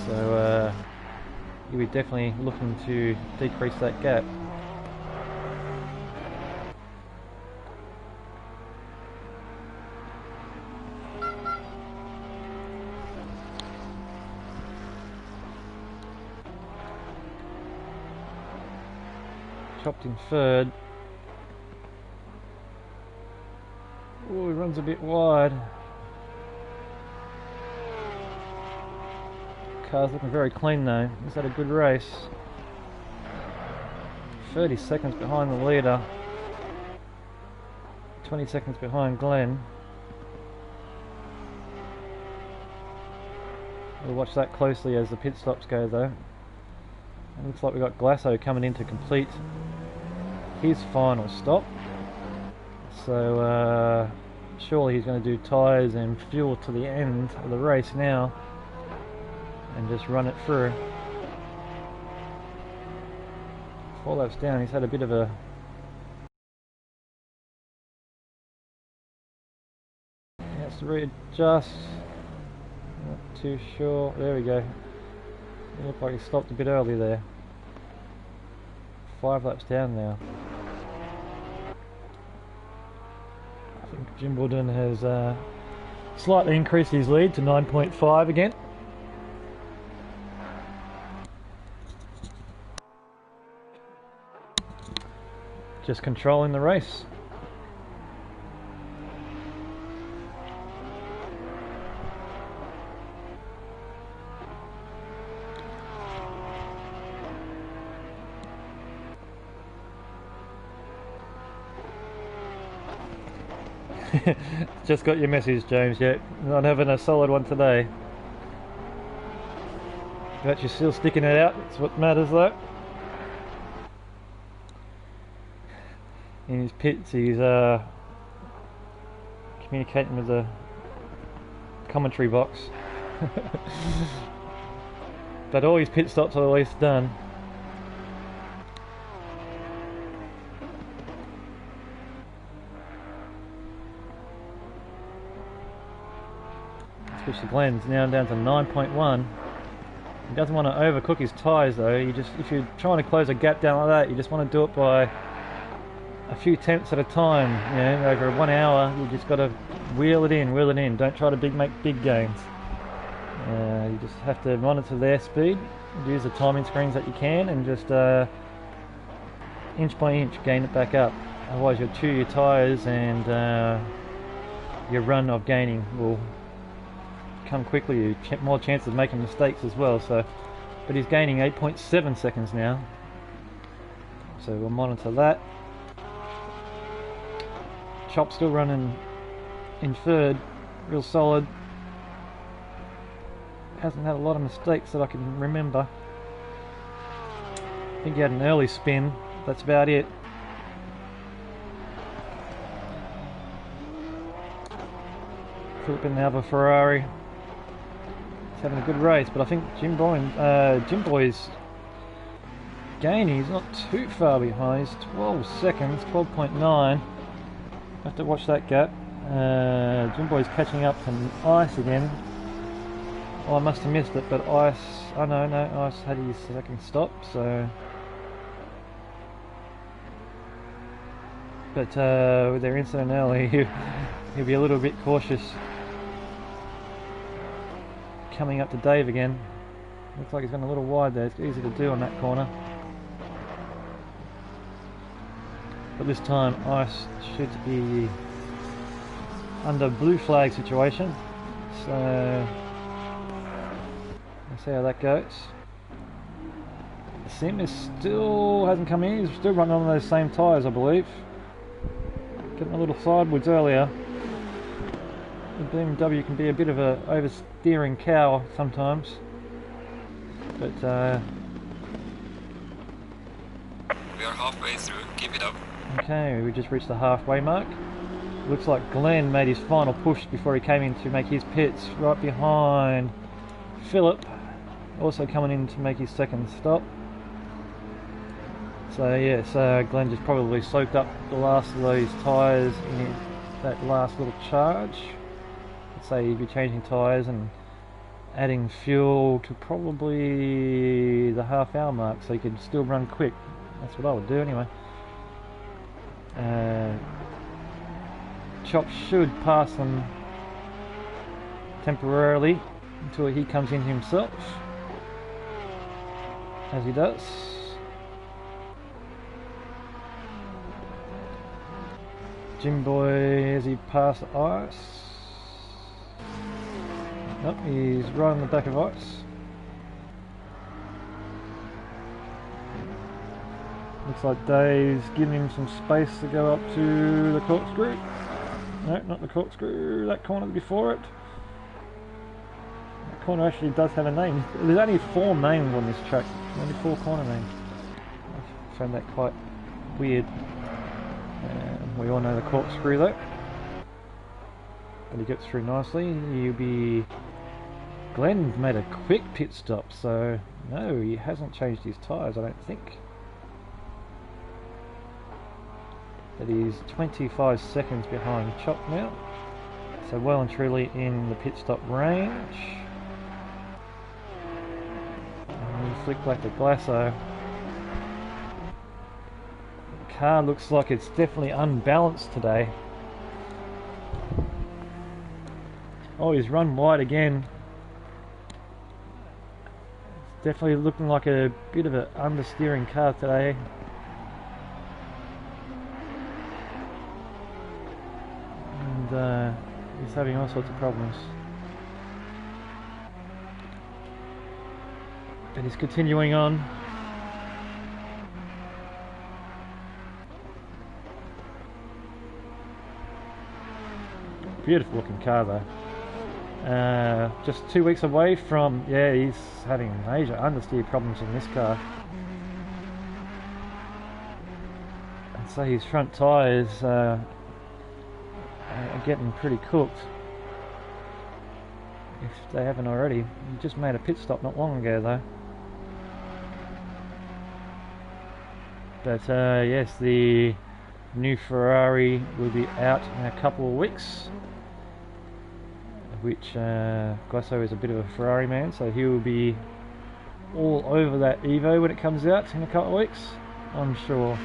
so he'll be definitely looking to decrease that gap. Chopped in 3rd. Oh, he runs a bit wide. Car's looking very clean though. He's had a good race. 30 seconds behind the leader. 20 seconds behind Glenn. We'll watch that closely as the pit stops go though. It looks like we've got Glasso coming in to complete his final stop. So surely he's going to do tyres and fuel to the end of the race now and just run it through. 4 laps down, he's had a bit of a he has to readjust. Not too sure. There we go. It looked like he stopped a bit early there. 5 laps down now. I think Jimbledon has slightly increased his lead to 9.5 again. Just controlling the race. Just got your message, James. Yeah, not having a solid one today. But you're still sticking it out. That's what matters, though. In his pits, he's communicating with the commentary box. But all his pit stops are at least done. Switch to Glenn's now down to 9.1. He doesn't want to overcook his tyres though. If you're trying to close a gap down like that, you just want to do it by a few tenths at a time. You know, over 1 hour, you just got to wheel it in. Don't try to make big gains. You just have to monitor their speed, use the timing screens that you can, and just inch by inch gain it back up. Otherwise you'll chew your tyres and your run of gaining will come quickly. You more chances of making mistakes as well. So, but he's gaining 8.7 seconds now, so we'll monitor that. Chop's still running in third, real solid. Hasn't had a lot of mistakes that I can remember. I think he had an early spin, that's about it. Philip in the other Ferrari. He's having a good race, but I think Jim Boy's gain, he's not too far behind. He's 12 seconds, 12.9. Have to watch that gap. Jim Boy's catching up to Ice again. Oh, I must have missed it, but Ice... Oh no, Ice had his second stop, so... But with their incident early, he'll be a little bit cautious. Coming up to Dave again. Looks like he's gone a little wide there. It's easy to do on that corner. But this time, Ice should be under blue flag situation. So... see how that goes. Sim still hasn't come in. He's still running on those same tyres, I believe. Getting a little sideways earlier. The BMW can be a bit of a oversteering cow sometimes, but we are halfway through. Keep it up. Okay, we just reached the halfway mark. Looks like Glenn made his final push before he came in to make his pits, right behind Philip. Also coming in to make his second stop. So yes, Glenn just probably soaked up the last of those tyres in that last little charge. Let's say he'd be changing tyres and adding fuel to probably the half-hour mark, so he could still run quick. That's what I would do anyway. Chop should pass them temporarily until he comes in himself, as he does. Jim Boy, as he passed Ice. Nope, he's right on the back of Ice. Looks like Dave's giving him some space to go up to the corkscrew. No, not the corkscrew, that corner before it. That corner actually does have a name. There's only 4 names on this track, only 4 corner names. I found that quite weird. We all know the corkscrew though. But he gets through nicely. He'll be... Glenn's made a quick pit stop, so no, he hasn't changed his tyres, I don't think. But he's 25 seconds behind Chop now. So well and truly in the pit stop range. And we flick back to Glasso. The car looks like it's definitely unbalanced today. Oh, he's run wide again. It's definitely looking like a bit of an understeering car today. And he's having all sorts of problems. But he's continuing on. Beautiful looking car though. Just 2 weeks away from, yeah, he's having major understeer problems in this car. I'd say his front tyres are getting pretty cooked. if they haven't already. He just made a pit stop not long ago though. But yes, the new Ferrari will be out in a couple of weeks, which Glasso is a bit of a Ferrari man, so he will be all over that Evo when it comes out in a couple of weeks, I'm sure.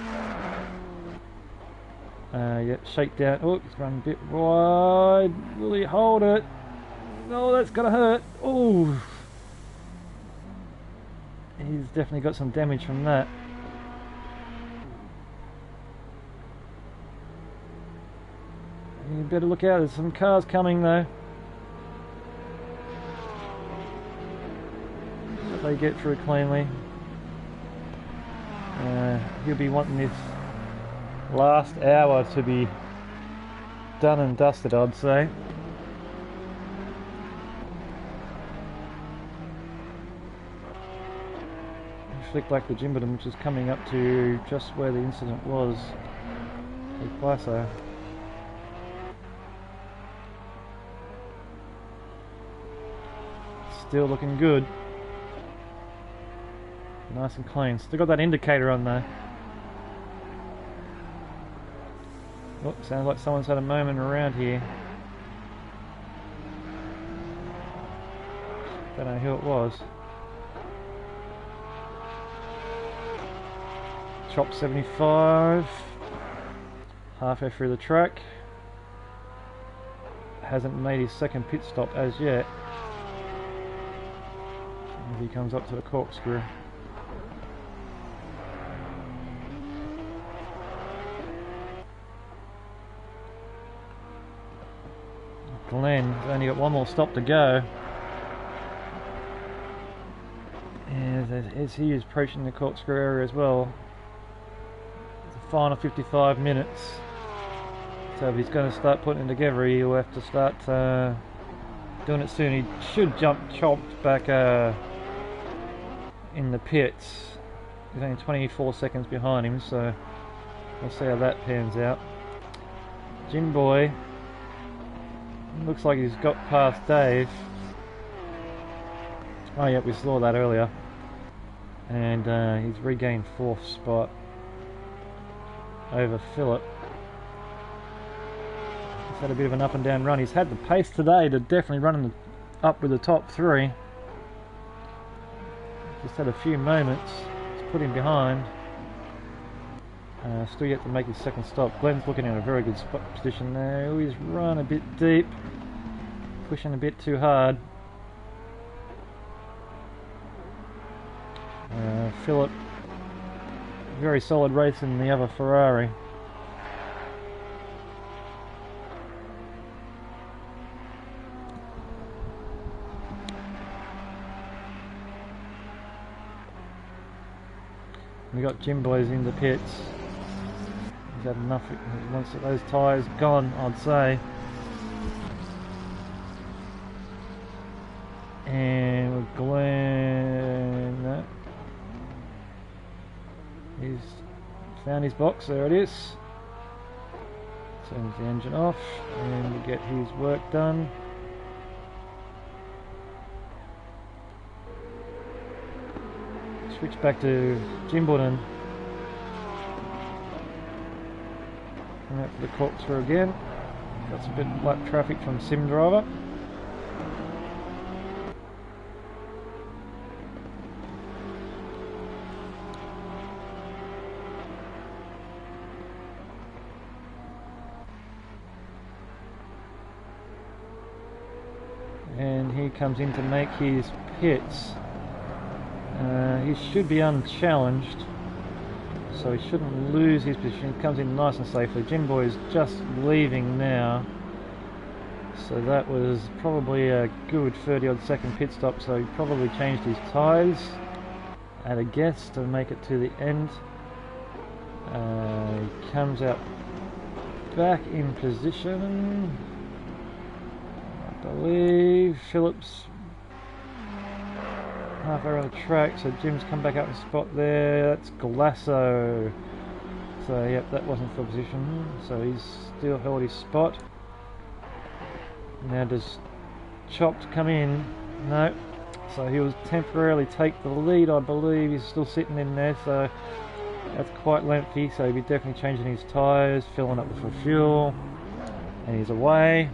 Yeah, Shakedown. Oh, he's run a bit wide. Will he hold it? No, that's gonna hurt. Oh, he's definitely got some damage from that. You better look out, there's some cars coming though. If they get through cleanly. He'll be wanting this last hour to be done and dusted, I'd say. Flick like the Jimbledon, which is coming up to just where the incident was with Glasso. Still looking good. Nice and clean. Still got that indicator on though. Oh, sounds like someone's had a moment around here. Don't know who it was. Chop 75. Halfway through the track. Hasn't made his second pit stop as yet. As he comes up to the corkscrew. Glenn's only got one more stop to go. And as he is approaching the corkscrew area as well, the final 55 minutes. So if he's going to start putting it together, he'll have to start doing it soon. He should jump chopped back in the pits. He's only 24 seconds behind him, so we'll see how that pans out. Jim Boy looks like he's got past Dave. Oh yeah, we saw that earlier. And he's regained 4th spot over Phillip. He's had a bit of an up and down run. He's had the pace today to definitely run up with the top 3. Just had a few moments to put him behind. Still yet to make his second stop. Glenn's looking in a very good spot position there. Oh, he's run a bit deep, pushing a bit too hard. Phillip, very solid race in the other Ferrari. We got Jim Boys in the pits. He's had enough. He wants those tyres gone, I'd say. And with Glenn, no. He's found his box. There it is. Turns the engine off, and we get his work done. Switch back to Jimbledon. Coming out for the corkscrew again. Got some bit of lap traffic from Sim Driver. And he comes in to make his pits. He should be unchallenged, so he shouldn't lose his position. He comes in nice and safely. Jim Boy is just leaving now, so that was probably a good 30 odd second pit stop, so he probably changed his tyres at a guess to make it to the end. He comes out back in position. I believe Phillips halfway around the track, so Jim's come back up in spot there. That's Glasso. So yep, that wasn't for position, so he's still held his spot. Now does Chopped come in. No. So he will temporarily take the lead, I believe. He's still sitting in there, so that's quite lengthy. So he'll be definitely changing his tyres, filling up with fuel, and he's away.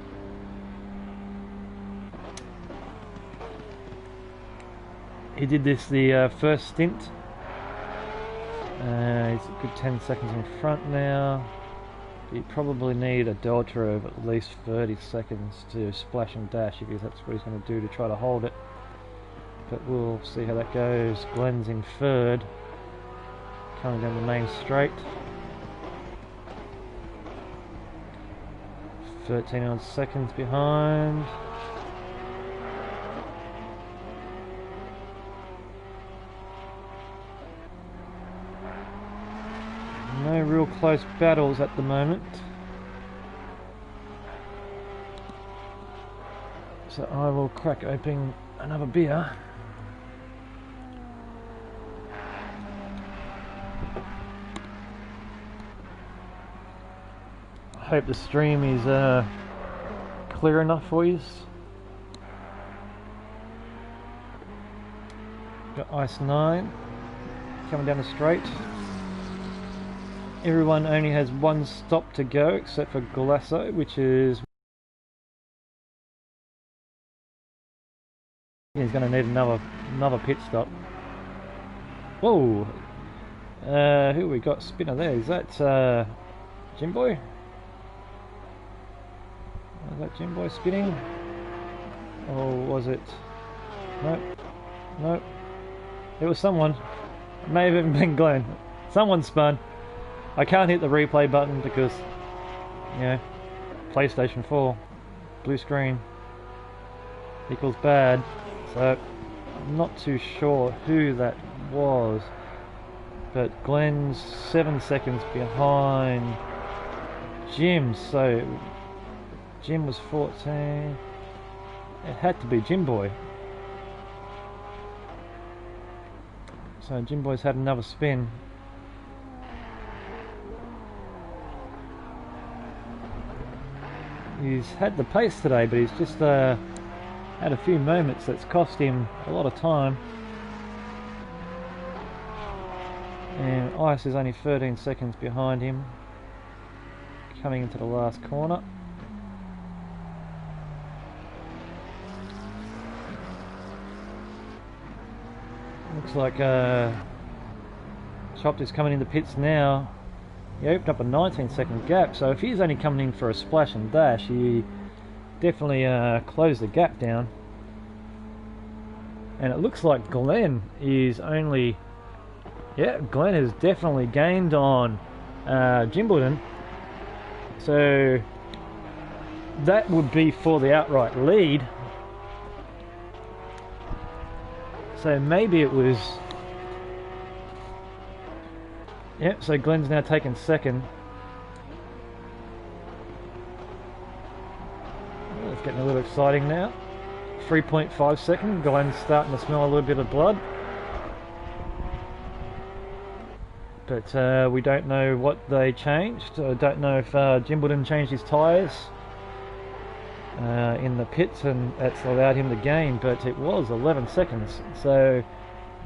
He did this the first stint. He's a good 10 seconds in front now. You probably need a delta of at least 30 seconds to splash and dash if that's what he's going to do to try to hold it. But we'll see how that goes. Glenn's in third, coming down the main straight. 13 odd seconds behind. No real close battles at the moment. So I will crack open another beer. I hope the stream is clear enough for you. Got Ice 9 coming down the straight. Everyone only has one stop to go except for Glasso, which is... he's going to need another pit stop. Whoa! Who we got spinner there? Is that Jim Boy? Was that Jim Boy spinning? Or was it... Nope. Nope. It was someone. It may have even been Glenn. Someone spun. I can't hit the replay button because, you know, PlayStation 4, blue screen equals bad, so I'm not too sure who that was, but Glenn's 7 seconds behind Jim, so Jim was 14, it had to be Jim Boy, so Jim Boy's had another spin. He's had the pace today, but he's just had a few moments that's cost him a lot of time. And Ice is only 13 seconds behind him, coming into the last corner. Looks like Chopped is coming in the pits now. He opened up a 19-second gap, so if he's only coming in for a splash and dash, he definitely closed the gap down. And it looks like Glenn is only... yeah, Glenn has definitely gained on Jimbledon. So that would be for the outright lead. So maybe it was... yep, so Glenn's now taken second. Oh, it's getting a little exciting now. 3.5 second, Glenn's starting to smell a little bit of blood. But we don't know what they changed. I don't know if Jimbledon changed his tyres in the pits and that's allowed him to gain, but it was 11 seconds. So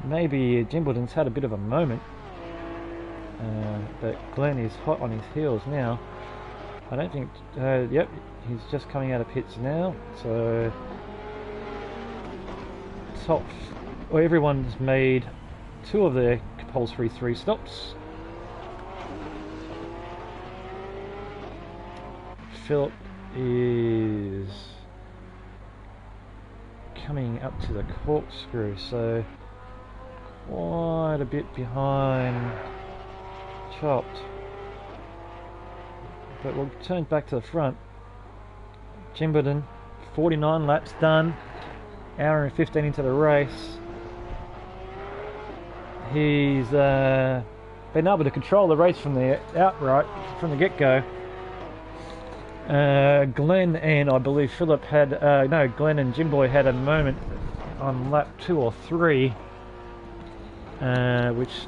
maybe Jimbledon's had a bit of a moment. But Glenn is hot on his heels now. I don't think... yep, he's just coming out of pits now. So... top... well, everyone's made 2 of their compulsory 3 stops. Philip is coming up to the corkscrew, so quite a bit behind Chopped, but we'll turn back to the front. Jimbledon, 49 laps done, hour and 15 into the race. He's been able to control the race from the outright, from the get-go. Glenn and I believe Philip had, no, Glenn and Jimboy had a moment on lap 2 or 3, which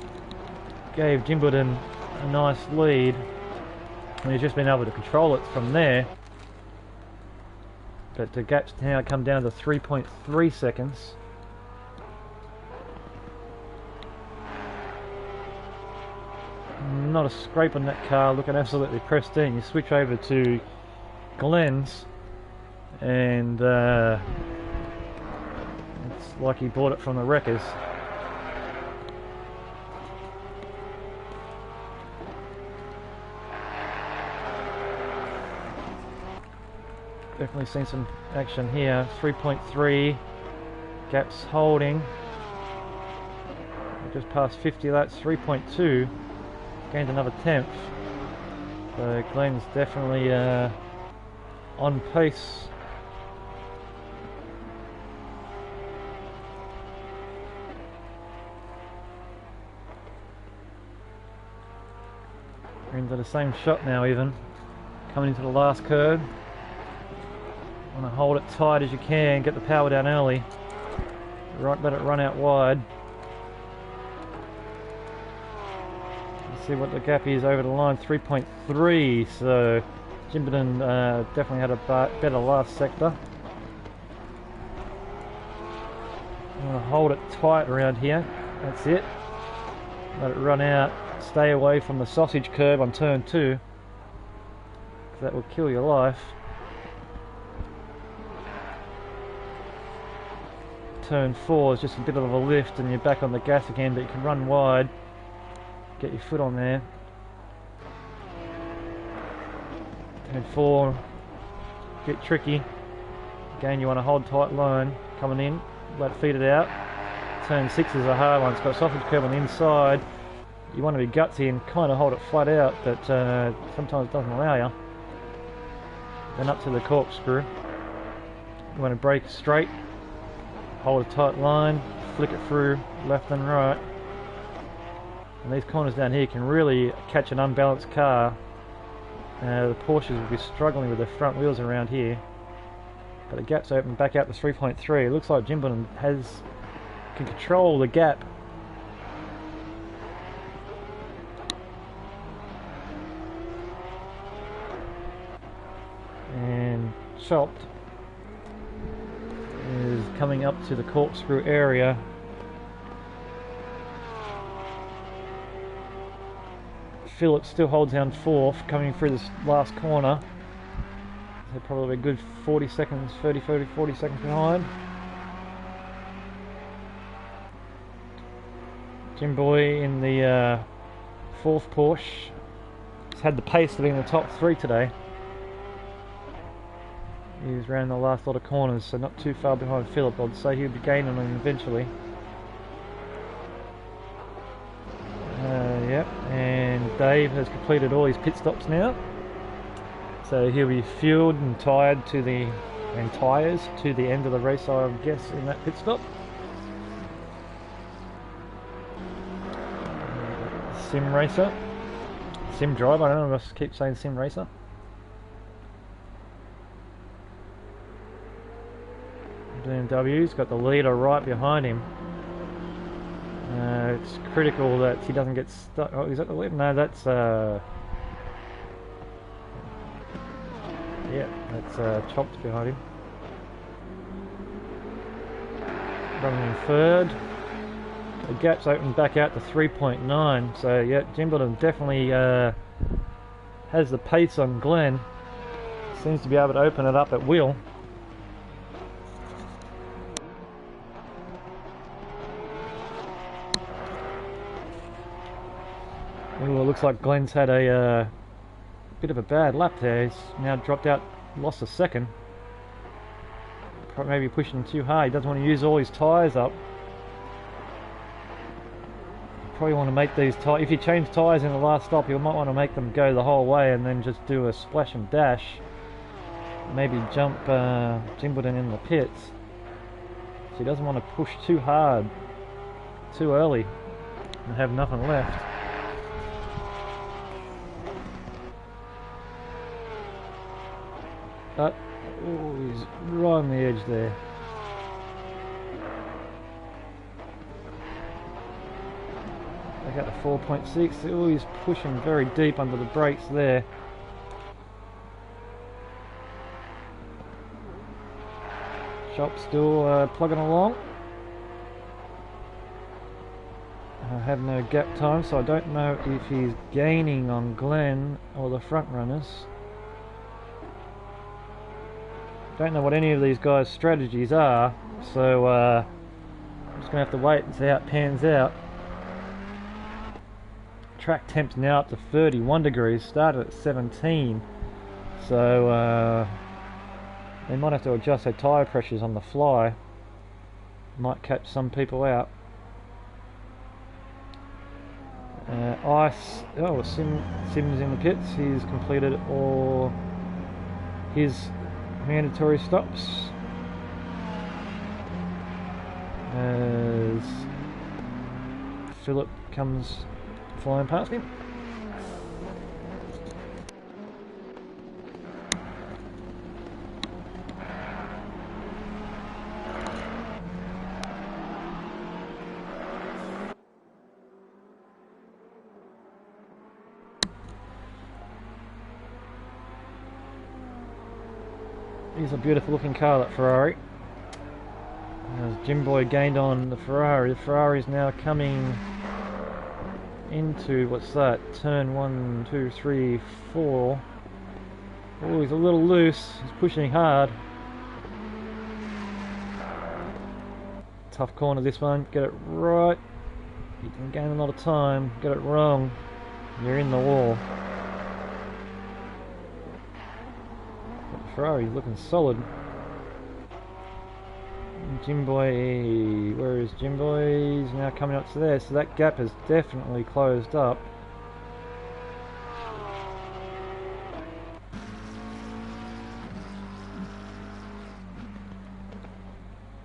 gave Jimbledon a nice lead, and he's just been able to control it from there. but the gap's now come down to 3.3 seconds. Not a scrape on that car, looking absolutely pristine. You switch over to Glenn's and it's like he bought it from the wreckers. Definitely seen some action here. 3.3, gap's holding. Just past 50, that's 3.2. Gained another 10th. So Glenn's definitely on pace. We're into the same shot now even. Coming into the last curve. Want to hold it tight as you can, get the power down early. Right, let it run out wide. See what the gap is over the line, 3.3, so Jimberton definitely had a better last sector. I'm going to hold it tight around here, that's it. Let it run out, stay away from the sausage curve on turn 2, because that will kill your life. Turn 4 is just a bit of a lift and you're back on the gas again, but you can run wide. Get your foot on there. Turn 4, bit tricky. Again, you want to hold tight line coming in, let it feed it out. Turn 6 is a hard one, it's got a sausage curve on the inside. You want to be gutsy and kind of hold it flat out, but sometimes it doesn't allow you. Then up to the corkscrew. You want to brake straight, hold a tight line, flick it through left and right. And these corners down here can really catch an unbalanced car. The Porsches will be struggling with their front wheels around here. But the gap's open back out to 3.3. It looks like Jimberton can control the gap. And Chopped is coming up to the corkscrew area. Phillips still holds down 4th, coming through this last corner. They're probably a good 40 seconds, 40 seconds behind. Jim Boy in the 4th Porsche. He's had the pace to be in the top 3 today. He's around the last lot of corners, so not too far behind Phillip. I'd say he'll be gaining on him eventually. Yep, and Dave has completed all his pit stops now. So he'll be fueled and tired to the tyres to the end of the race, I guess, in that pit stop. Sim racer, sim driver. I don't know. I just keep saying sim racer. BMW's got the leader right behind him. It's critical that he doesn't get stuck. Oh, is that the leader? No, that's yeah, that's Chopped behind him. Running in 3rd. The gap's opened back out to 3.9. So yeah, Jimberton definitely has the pace on Glenn. Seems to be able to open it up at will. Ooh, it looks like Glenn's had a bit of a bad lap there. He's now dropped out, lost a second. Maybe pushing too hard. He doesn't want to use all his tyres up. Probably want to make these tyres. If you change tyres in the last stop, you might want to make them go the whole way and then just do a splash and dash. Maybe jump Jimberton in the pits. So he doesn't want to push too hard, too early, and have nothing left. Oh, he's right on the edge there. Back out to 4.6. Oh, he's pushing very deep under the brakes there. Shop still plugging along. I have no gap time, so I don't know if he's gaining on Glenn or the front runners. Don't know what any of these guys' strategies are, so I'm just going to have to wait and see how it pans out. Track temp's now up to 31 degrees, started at 17, so they might have to adjust their tyre pressures on the fly. Might catch some people out. Ice, oh, Sim's in the pits. He's completed all his mandatory stops. As Philip comes flying past him. He's a beautiful looking car, that Ferrari. As Jim Boy gained on the Ferrari is now coming into, what's that, turn 1, 2, 3, 4. Oh, he's a little loose, he's pushing hard. Tough corner this one, get it right. You can gain a lot of time, get it wrong, you're in the wall. Ferrari's looking solid. Jim Boy, where is Jim Boy? He's now coming up to there, so that gap has definitely closed up.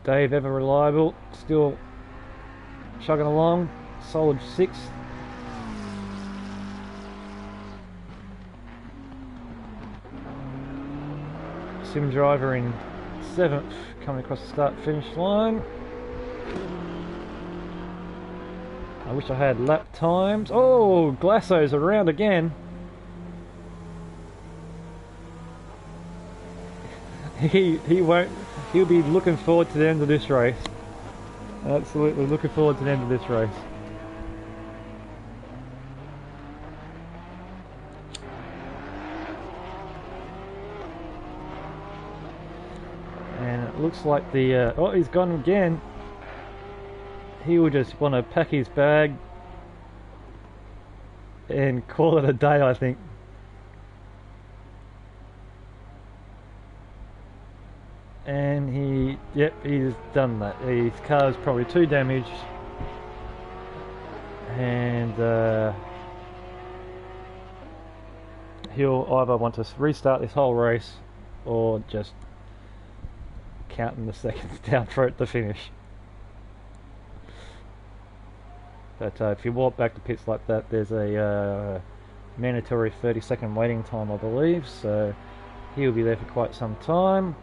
Dave, ever reliable, still chugging along, solid 6th. Sim driver in 7th, coming across the start finish line. I wish I had lap times. Oh, Glasso's around again. He won't. He'll be looking forward to the end of this race. Absolutely looking forward to the end of this race. Looks like the oh, he's gone again. He will just want to pack his bag and call it a day, I think. And yep, he's done that. His car's probably too damaged, and he'll either want to restart this whole race or just counting the seconds down for it to finish. But if you walk back to pits like that, there's a mandatory 30-second waiting time, I believe, so he'll be there for quite some time.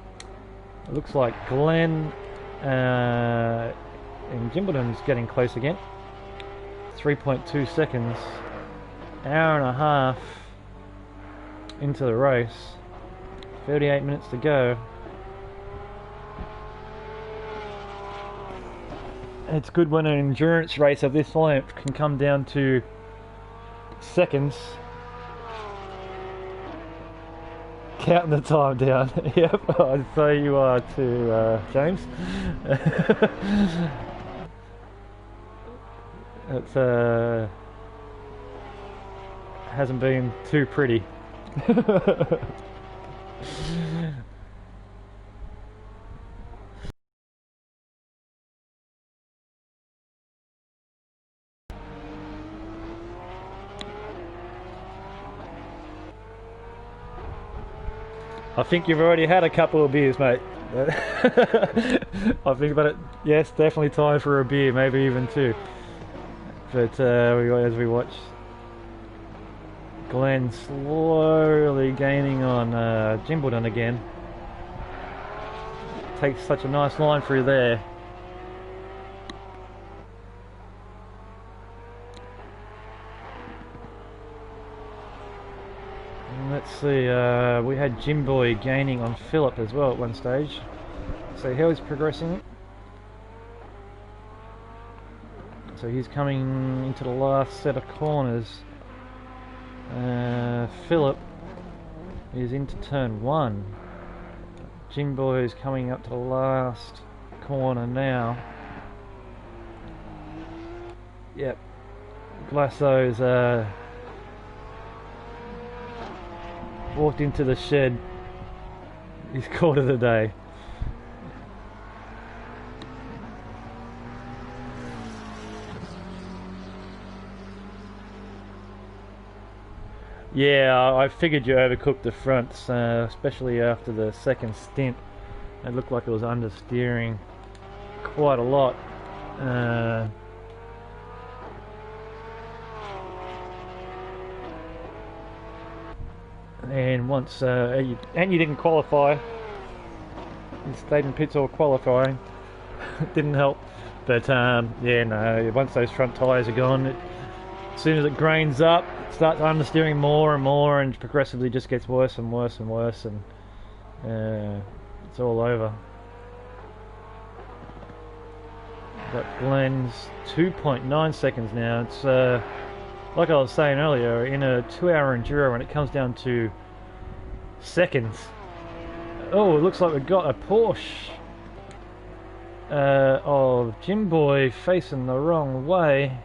It looks like Glenn in Jimbledon's getting close again. 3.2 seconds, hour and a half into the race, 38 minutes to go. It's good when an endurance race of this length can come down to seconds. Counting the time down. Yep, I'd say you are too, James. It's hasn't been too pretty. I think you've already had a couple of beers, mate. I think about it. Yes, definitely time for a beer, maybe even 2. But as we watch Glenn slowly gaining on Jimbledon again. Takes such a nice line through there. Let's see, we had Jim Boy gaining on Philip as well at one stage. see how he's progressing. So he's coming into the last set of corners. Philip is into turn 1. Jimboy is coming up to the last corner now. Yep. Glasso's walked into the shed. He's called it a day. Yeah, I figured you overcooked the fronts, especially after the second stint. It looked like it was understeering quite a lot. And once, and you didn't qualify. You stayed in pits or qualifying. It didn't help. But yeah, no, once those front tyres are gone, as soon as it grains up, it starts understeering more and more, and progressively just gets worse and worse and worse, and it's all over. That Glenn's 2.9 seconds now. It's like I was saying earlier, in a 2-hour enduro, when it comes down to seconds. Oh, it looks like we've got a Porsche of Jimboy facing the wrong way.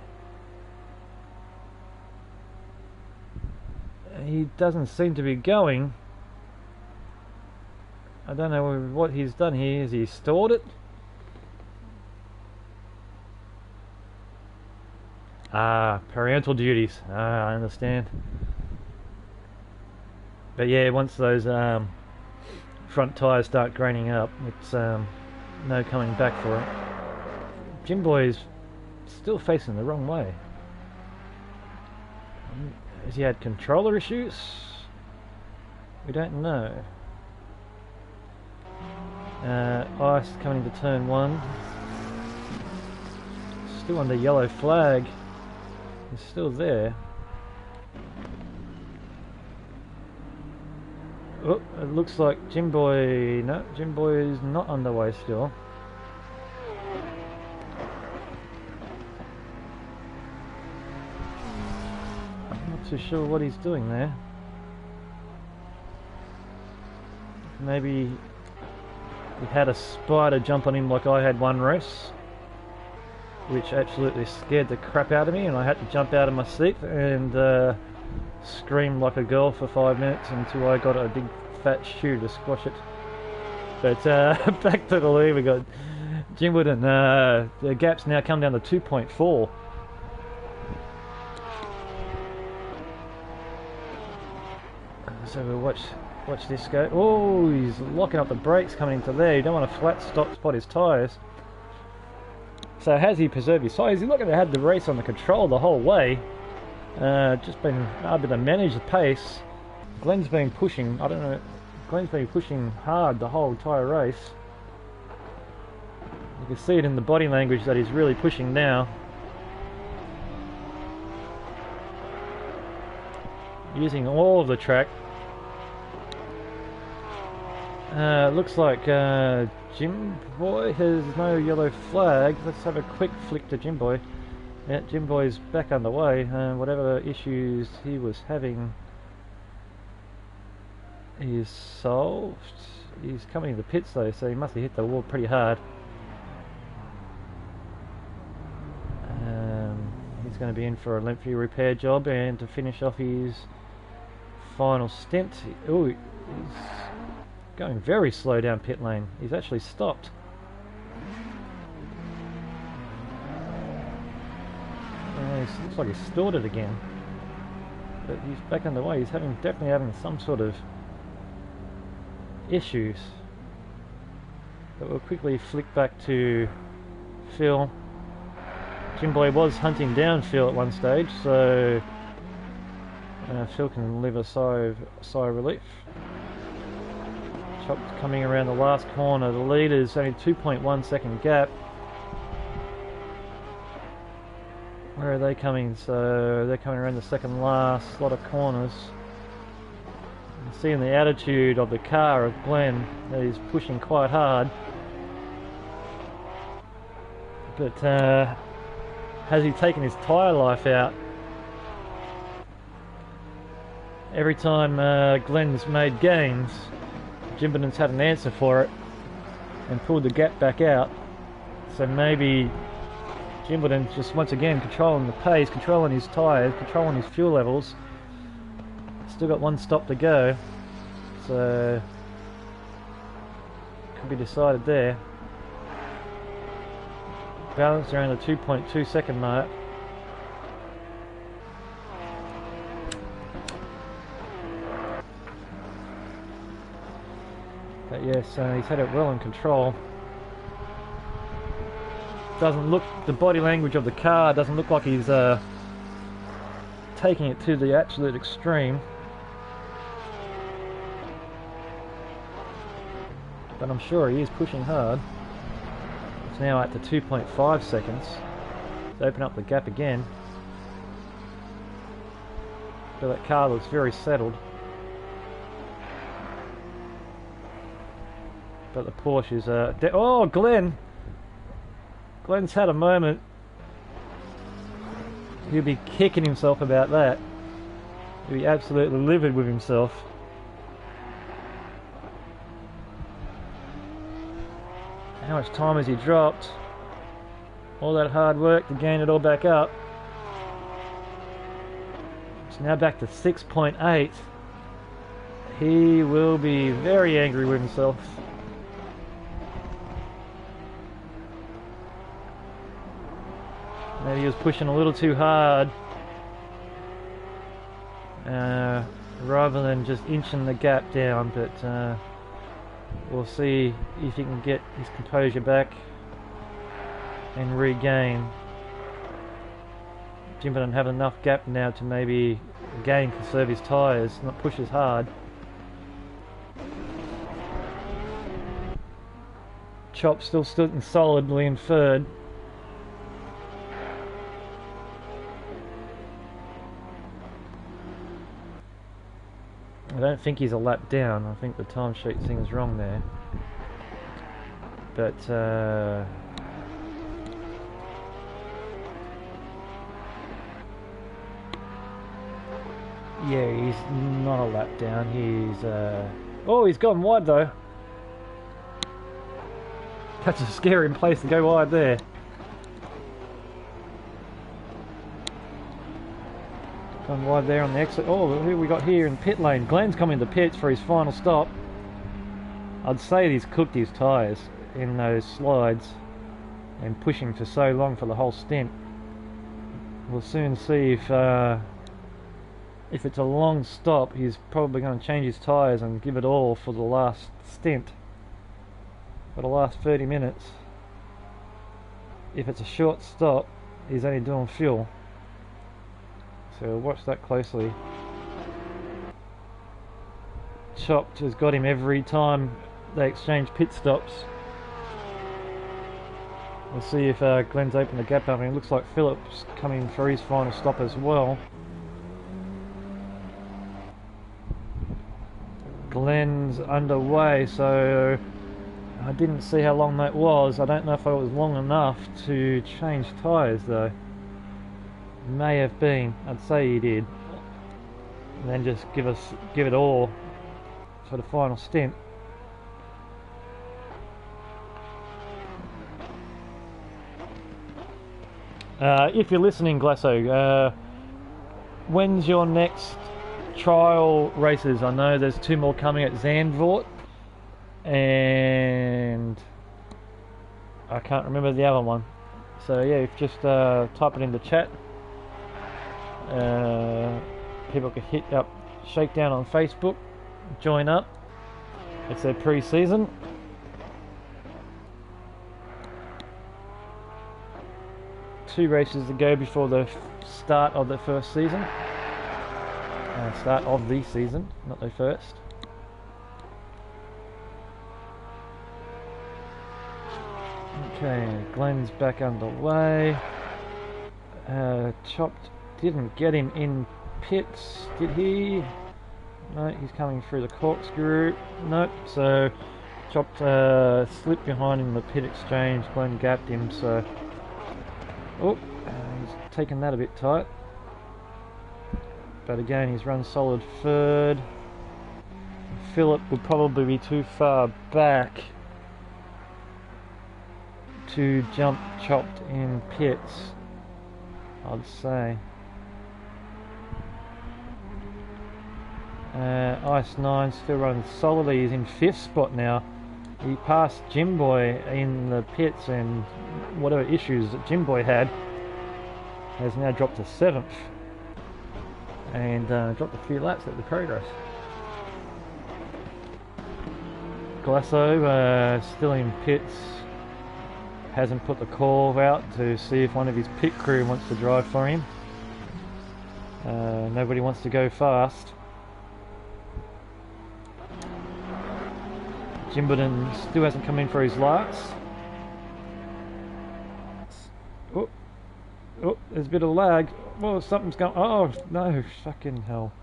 He doesn't seem to be going. I don't know what he's done here. Has he stored it? Ah, parental duties. Ah, I understand. But yeah, once those front tyres start graining up, it's no coming back for it. Jimboy's still facing the wrong way. Has he had controller issues? We don't know. Ice coming to turn 1. Still under yellow flag. He's still there. Oh, it looks like Jimboy... No, Jimboy is not underway still. I'm not too sure what he's doing there. Maybe he had a spider jump on him like I had one race, which absolutely scared the crap out of me, and I had to jump out of my seat and scream like a girl for 5 minutes until I got a big fat shoe to squash it. But back to the lead, we got Jimwood, and the gap's now come down to 2.4. So we'll watch this go. Oh, he's locking up the brakes coming into there. You don't want to flat spot his tyres. So has he preserved his tyres? He's not going to have the race on the control the whole way. Just been able to manage the pace. Glenn's been pushing, I don't know, Glenn's been pushing hard the whole entire race. You can see it in the body language that he's really pushing now. Using all of the track. Looks like Jimboy has no yellow flag. Let's have a quick flick to Jimboy. Yeah, Jimboy's back underway. Whatever issues he was having is solved. He's coming to the pits though, so he must have hit the wall pretty hard. He's going to be in for a lengthy repair job, and to finish off his final stint. Oh, he's going very slow down pit lane. He's actually stopped. Looks like he's stored it again, but he's back underway. He's definitely having some sort of issues. But we'll quickly flick back to Phil. Jimboy was hunting down Phil at one stage, so Phil can live a sigh of relief. Chopped coming around the last corner. The lead is only 2.1 second gap. Where are they coming? So they're coming around the second last lot of corners. You can see in the attitude of the car of Glenn that he's pushing quite hard. But has he taken his tyre life out? Every time Glenn's made gains, Jimbinen's had an answer for it and pulled the gap back out. So maybe Jimbinen's just once again controlling the pace, controlling his tyres, controlling his fuel levels. Still got one stop to go, so could be decided there. Balance around the 2.2 second mark. But yes, he's had it well in control. Doesn't look, the body language of the car doesn't look like he's taking it to the absolute extreme. But I'm sure he is pushing hard. It's now at the 2.5 seconds. Let's open up the gap again. So that car looks very settled. But the Porsche is oh, Glenn! Glenn's had a moment. He'll be kicking himself about that. He'll be absolutely livid with himself. How much time has he dropped? All that hard work to gain it all back up. It's now back to 6.8. He will be very angry with himself. Maybe he was pushing a little too hard, rather than just inching the gap down, but we'll see if he can get his composure back and regain. Jimbinen have enough gap now to maybe again conserve his tyres, not push as hard. Chop still sitting solidly in third. I don't think he's a lap down. I think the timesheet thing is wrong there. But yeah, he's not a lap down. He's oh, he's gone wide though. That's a scary place to go wide there. Gone wide there on the exit. Oh, who we got here in pit lane? Glenn's coming to pits for his final stop. I'd say he's cooked his tyres in those slides and pushing for so long for the whole stint. We'll soon see if it's a long stop. He's probably going to change his tyres and give it all for the last stint, for the last 30 minutes. If it's a short stop, he's only doing fuel. So watch that closely. Chopped has got him every time they exchange pit stops. We'll see if Glenn's opened the gap up. I mean, it looks like Philip's coming for his final stop as well. Glenn's underway, so I didn't see how long that was. I don't know if it was long enough to change tyres though. May have been. I'd say he did. And then just give it all for the final stint. If you're listening, Glasso, when's your next trial races? I know there's 2 more coming at Zandvoort, and I can't remember the other one. So yeah, if just type it in the chat. People can hit up Shakedown on Facebook, join up. It's their pre-season. Two races to go before the start of the first season. Start of the season, not the first. Okay, Glenn's back underway. Chopped didn't get him in pits, did he? No, he's coming through the corkscrew. Nope, so Chopped slipped behind in the pit exchange. Glenn gapped him, so Oh, he's taken that a bit tight. But again, he's run solid third. Philip would probably be too far back to jump chopped in pits, I'd say. Ice 9 still running solidly. He's in 5th spot now. He passed Jim Boy in the pits, and whatever issues that Jim Boy had has now dropped to 7th and dropped a few laps at the progress. Glasso still in pits, hasn't put the call out to see if one of his pit crew wants to drive for him. Nobody wants to go fast. Jimbledon still hasn't come in for his last. Oh, oh, there's a bit of lag. Well, something's going. Oh no, fucking hell.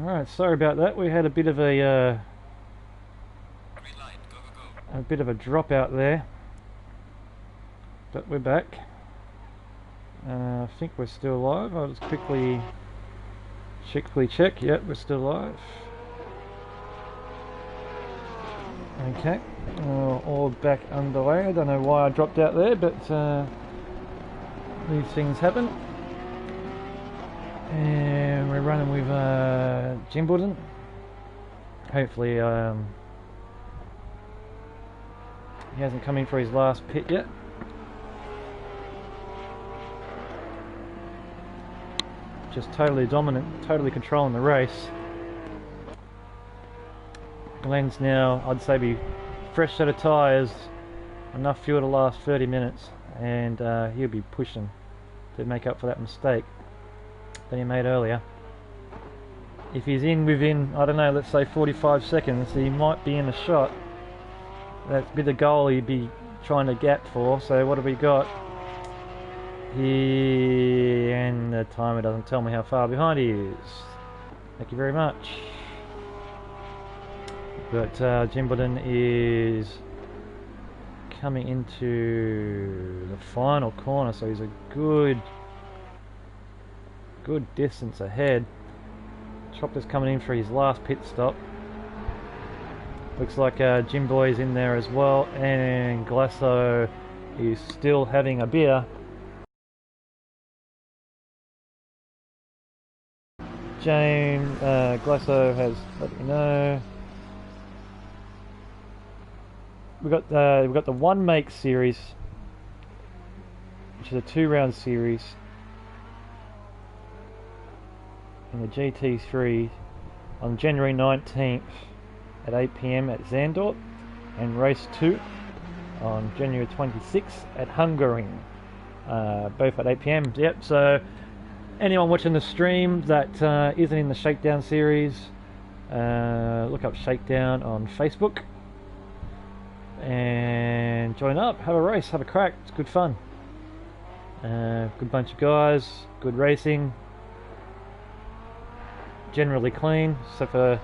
Alright, sorry about that. We had a bit of a drop out there, but we're back. I think we're still live. I'll just quickly check. Yep, we're still live. Okay, all back underway. I don't know why I dropped out there, but these things happen. And we're running with Jimbledon. Hopefully he hasn't come in for his last pit yet. Just totally dominant, totally controlling the race. Glenn's now, I'd say, be fresh set of tyres, enough fuel to last 30 minutes, and he'll be pushing to make up for that mistake that he made earlier. If he's in within, I don't know, let's say 45 seconds, he might be in a shot. That'd be the goal he'd be trying to gap for. So what have we got? He, and the timer doesn't tell me how far behind he is. Thank you very much. But Jimbledon is coming into the final corner, so he's a good distance ahead. Chopper's coming in for his last pit stop. Looks like Jim Boy's in there as well, and Glasso is still having a beer. James Glasso has let me know. We've got the one make series, which is a 2-round series in the GT3 on January 19th at 8 PM at Zandort, and race 2 on January 26th at Hungaroring, both at 8 PM. Yep, so anyone watching the stream that isn't in the Shakedown series, look up Shakedown on Facebook and join up, have a race, have a crack. It's good fun. Good bunch of guys, good racing, generally clean, except for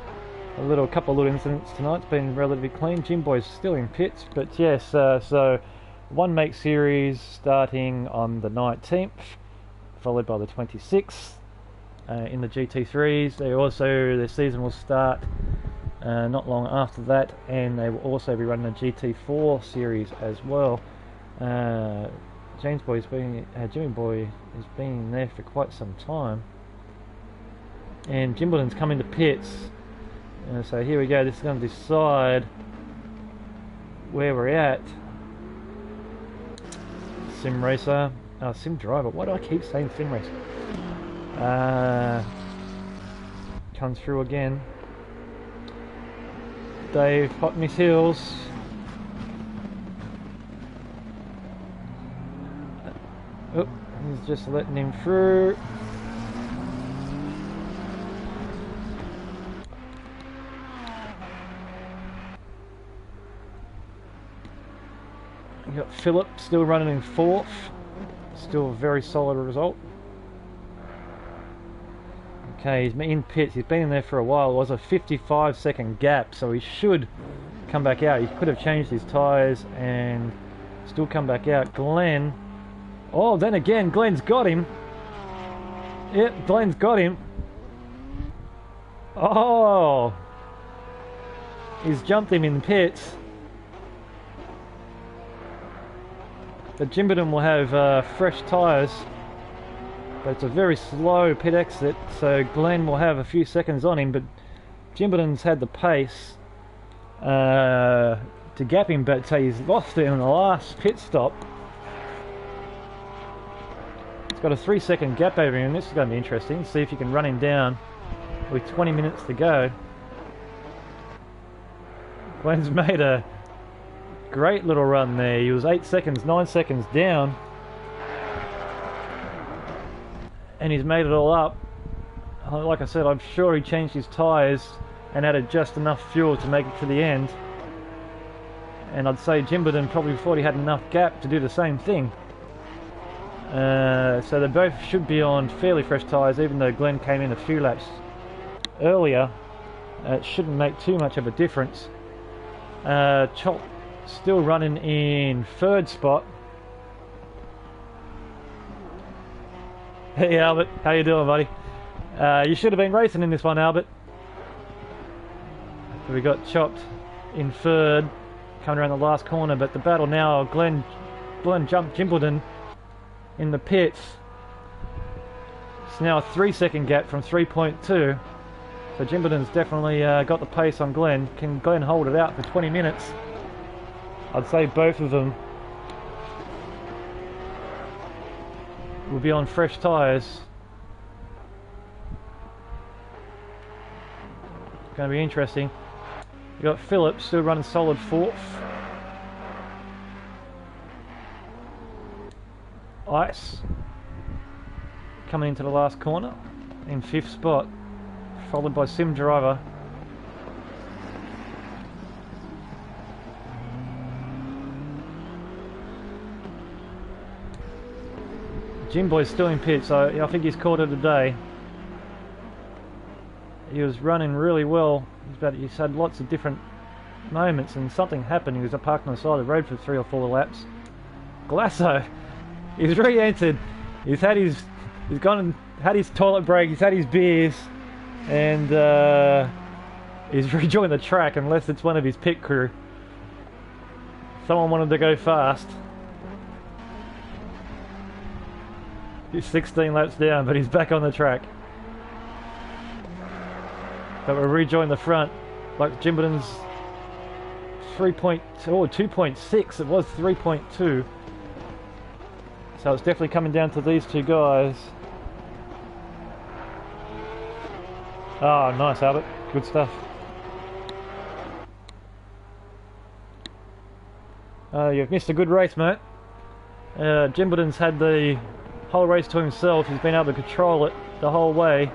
a couple of little incidents tonight. It's been relatively clean. Jim Boy's still in pits, but yes, so one make series starting on the 19th, followed by the 26th in the GT3s. Their season will start not long after that, and they will also be running a GT4 series as well. Jimmy Boy has been there for quite some time, and Jimbledon's coming to pits. So here we go. This is going to decide where we're at. Sim racer, sim driver. Why do I keep saying sim racer? Comes through again. Dave, hot in his heels. Oh, he's just letting him through. You got Philip still running in 4th. Still a very solid result. Okay, he's in pits. He's been in there for a while. It was a 55-second gap, so he should come back out. He could have changed his tyres and still come back out. Glenn. Oh, then again, Glenn's got him. Yep, Glenn's got him. Oh, he's jumped him in pits. But Jimbledon will have fresh tyres, but it's a very slow pit exit, so Glenn will have a few seconds on him, but Jimbledon's had the pace to gap him, but he's lost it in the last pit stop. He's got a 3-second gap over him. This is going to be interesting. See if you can run him down with 20 minutes to go. Glenn's made a great little run there. He was 8 seconds, 9 seconds down, and he's made it all up. Like I said, I'm sure he changed his tyres and added just enough fuel to make it to the end. And I'd say Jimbledon probably thought he had enough gap to do the same thing. So they both should be on fairly fresh tyres, even though Glenn came in a few laps earlier. It shouldn't make too much of a difference. Chop still running in 3rd spot. Hey Albert, how you doing, buddy? You should have been racing in this one, Albert. We got chopped in 3rd, coming around the last corner, but the battle now, Glenn jumped Jimbledon in the pits. It's now a 3-second gap from 3.2. So Jimbledon's definitely got the pace on Glenn. Can Glenn hold it out for 20 minutes? I'd say both of them will be on fresh tyres. Going to be interesting. You got Philip still running solid 4th. Ice coming into the last corner in 5th spot, followed by Sim Driver. Jimboy's still in pit, so I think he's called it a day. He was running really well, but he's had lots of different moments, and something happened. He was parked on the side of the road for 3 or 4 laps. Glasso, he's re-entered. He's had his toilet break. He's had his beers, and he's rejoined the track, unless it's one of his pit crew. Someone wanted to go fast. He's 16 laps down, but he's back on the track. But we'll rejoin the front. Like Jimbledon's 2.6. It was 3.2. So it's definitely coming down to these two guys. Oh, nice, Albert. Good stuff. You've missed a good race, mate. Jimbledon's had the whole race to himself. He's been able to control it the whole way.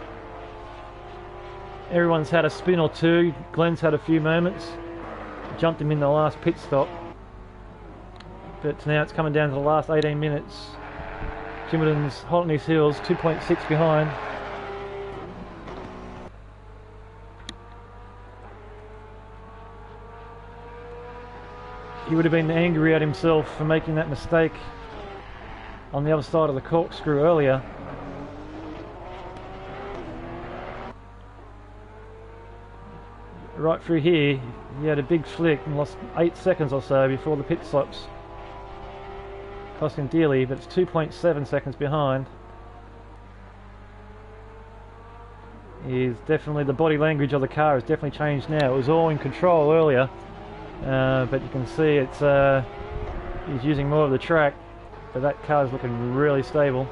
Everyone's had a spin or two. Glenn's had a few moments. Jumped him in the last pit stop. But now it's coming down to the last 18 minutes. Jimbledon's hot on his heels, 2.6 behind. He would have been angry at himself for making that mistake on the other side of the corkscrew earlier. Right through here, he had a big flick and lost 8 seconds or so before the pit stops. Cost him dearly, but it's 2.7 seconds behind. He's definitely, the body language of the car has definitely changed now. It was all in control earlier. but you can see it's he's using more of the track, but that car is looking really stable.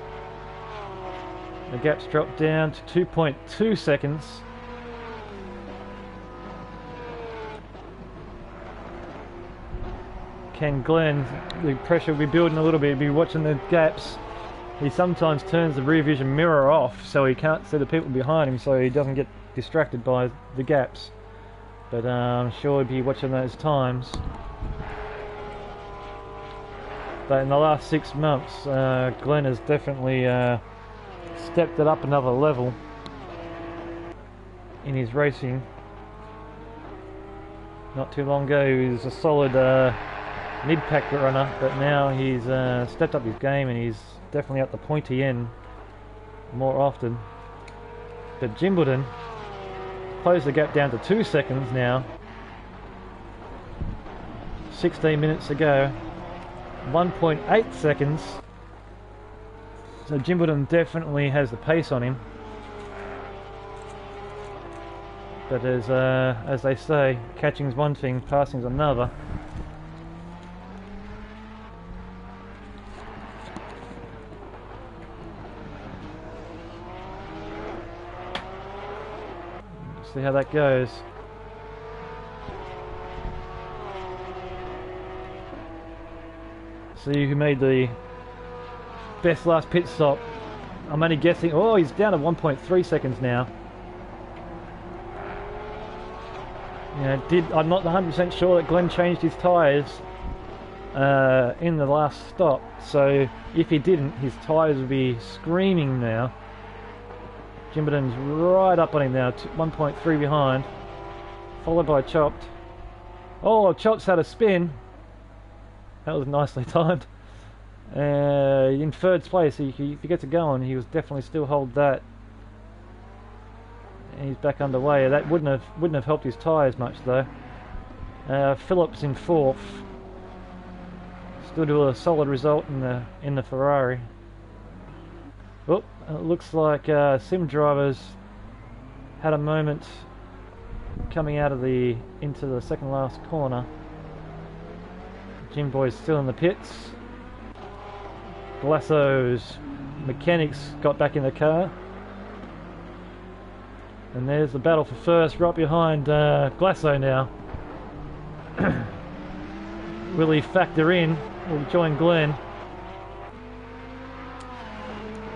The gap's dropped down to 2.2 seconds. Ken Glenn, the pressure will be building a little bit, he'll be watching the gaps. He sometimes turns the rear vision mirror off so he can't see the people behind him, so he doesn't get distracted by the gaps. But I'm sure he'll be watching those times. But in the last 6 months, Glenn has definitely stepped it up another level in his racing. Not too long ago he was a solid mid-pack runner, but now he's stepped up his game and he's definitely at the pointy end more often. But Jimbledon closed the gap down to 2 seconds now. 16 minutes ago, 1.8 seconds. So Jimbledon definitely has the pace on him. But as they say, catching's one thing, passing's another. See how that goes. See who made the best last pit stop. I'm only guessing. Oh, he's down to 1.3 seconds now. Yeah, I'm not 100% sure that Glenn changed his tyres in the last stop. So if he didn't, his tyres would be screaming now. Jimbledon's right up on him now, 1.3 behind, followed by Chopped. Oh, Chopped's had a spin. That was nicely timed. In third place, if he gets it going, he was definitely still hold that. And he's back underway. That wouldn't have helped his tyres much though. Phillips in fourth. Still do a solid result in the Ferrari. Oh, it looks like Sim Drivers had a moment coming out of into the second last corner. Jim Boy's still in the pits. Glasso's mechanics got back in the car. And there's the battle for first right behind Glasso now. Will he factor in? Will join Glenn.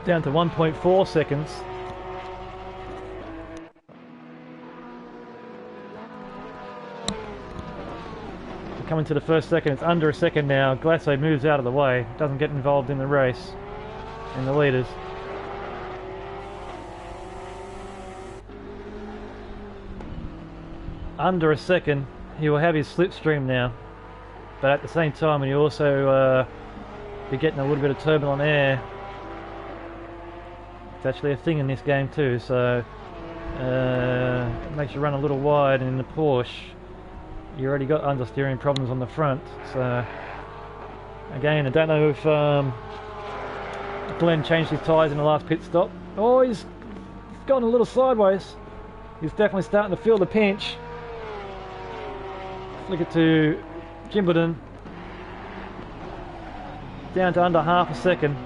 Down to 1.4 seconds. Coming to the first second, it's under a second now. Glasso moves out of the way, doesn't get involved in the race, in the leaders. Under a second, he will have his slipstream now, but at the same time he'll also be getting a little bit of turbulent air. It's actually a thing in this game too, so it makes you run a little wide, and in the Porsche you already got understeering problems on the front. So again, I don't know if Glenn changed his tyres in the last pit stop. Oh, he's gone a little sideways. He's definitely starting to feel the pinch. Flick it to Jimbledon. Down to under half a second.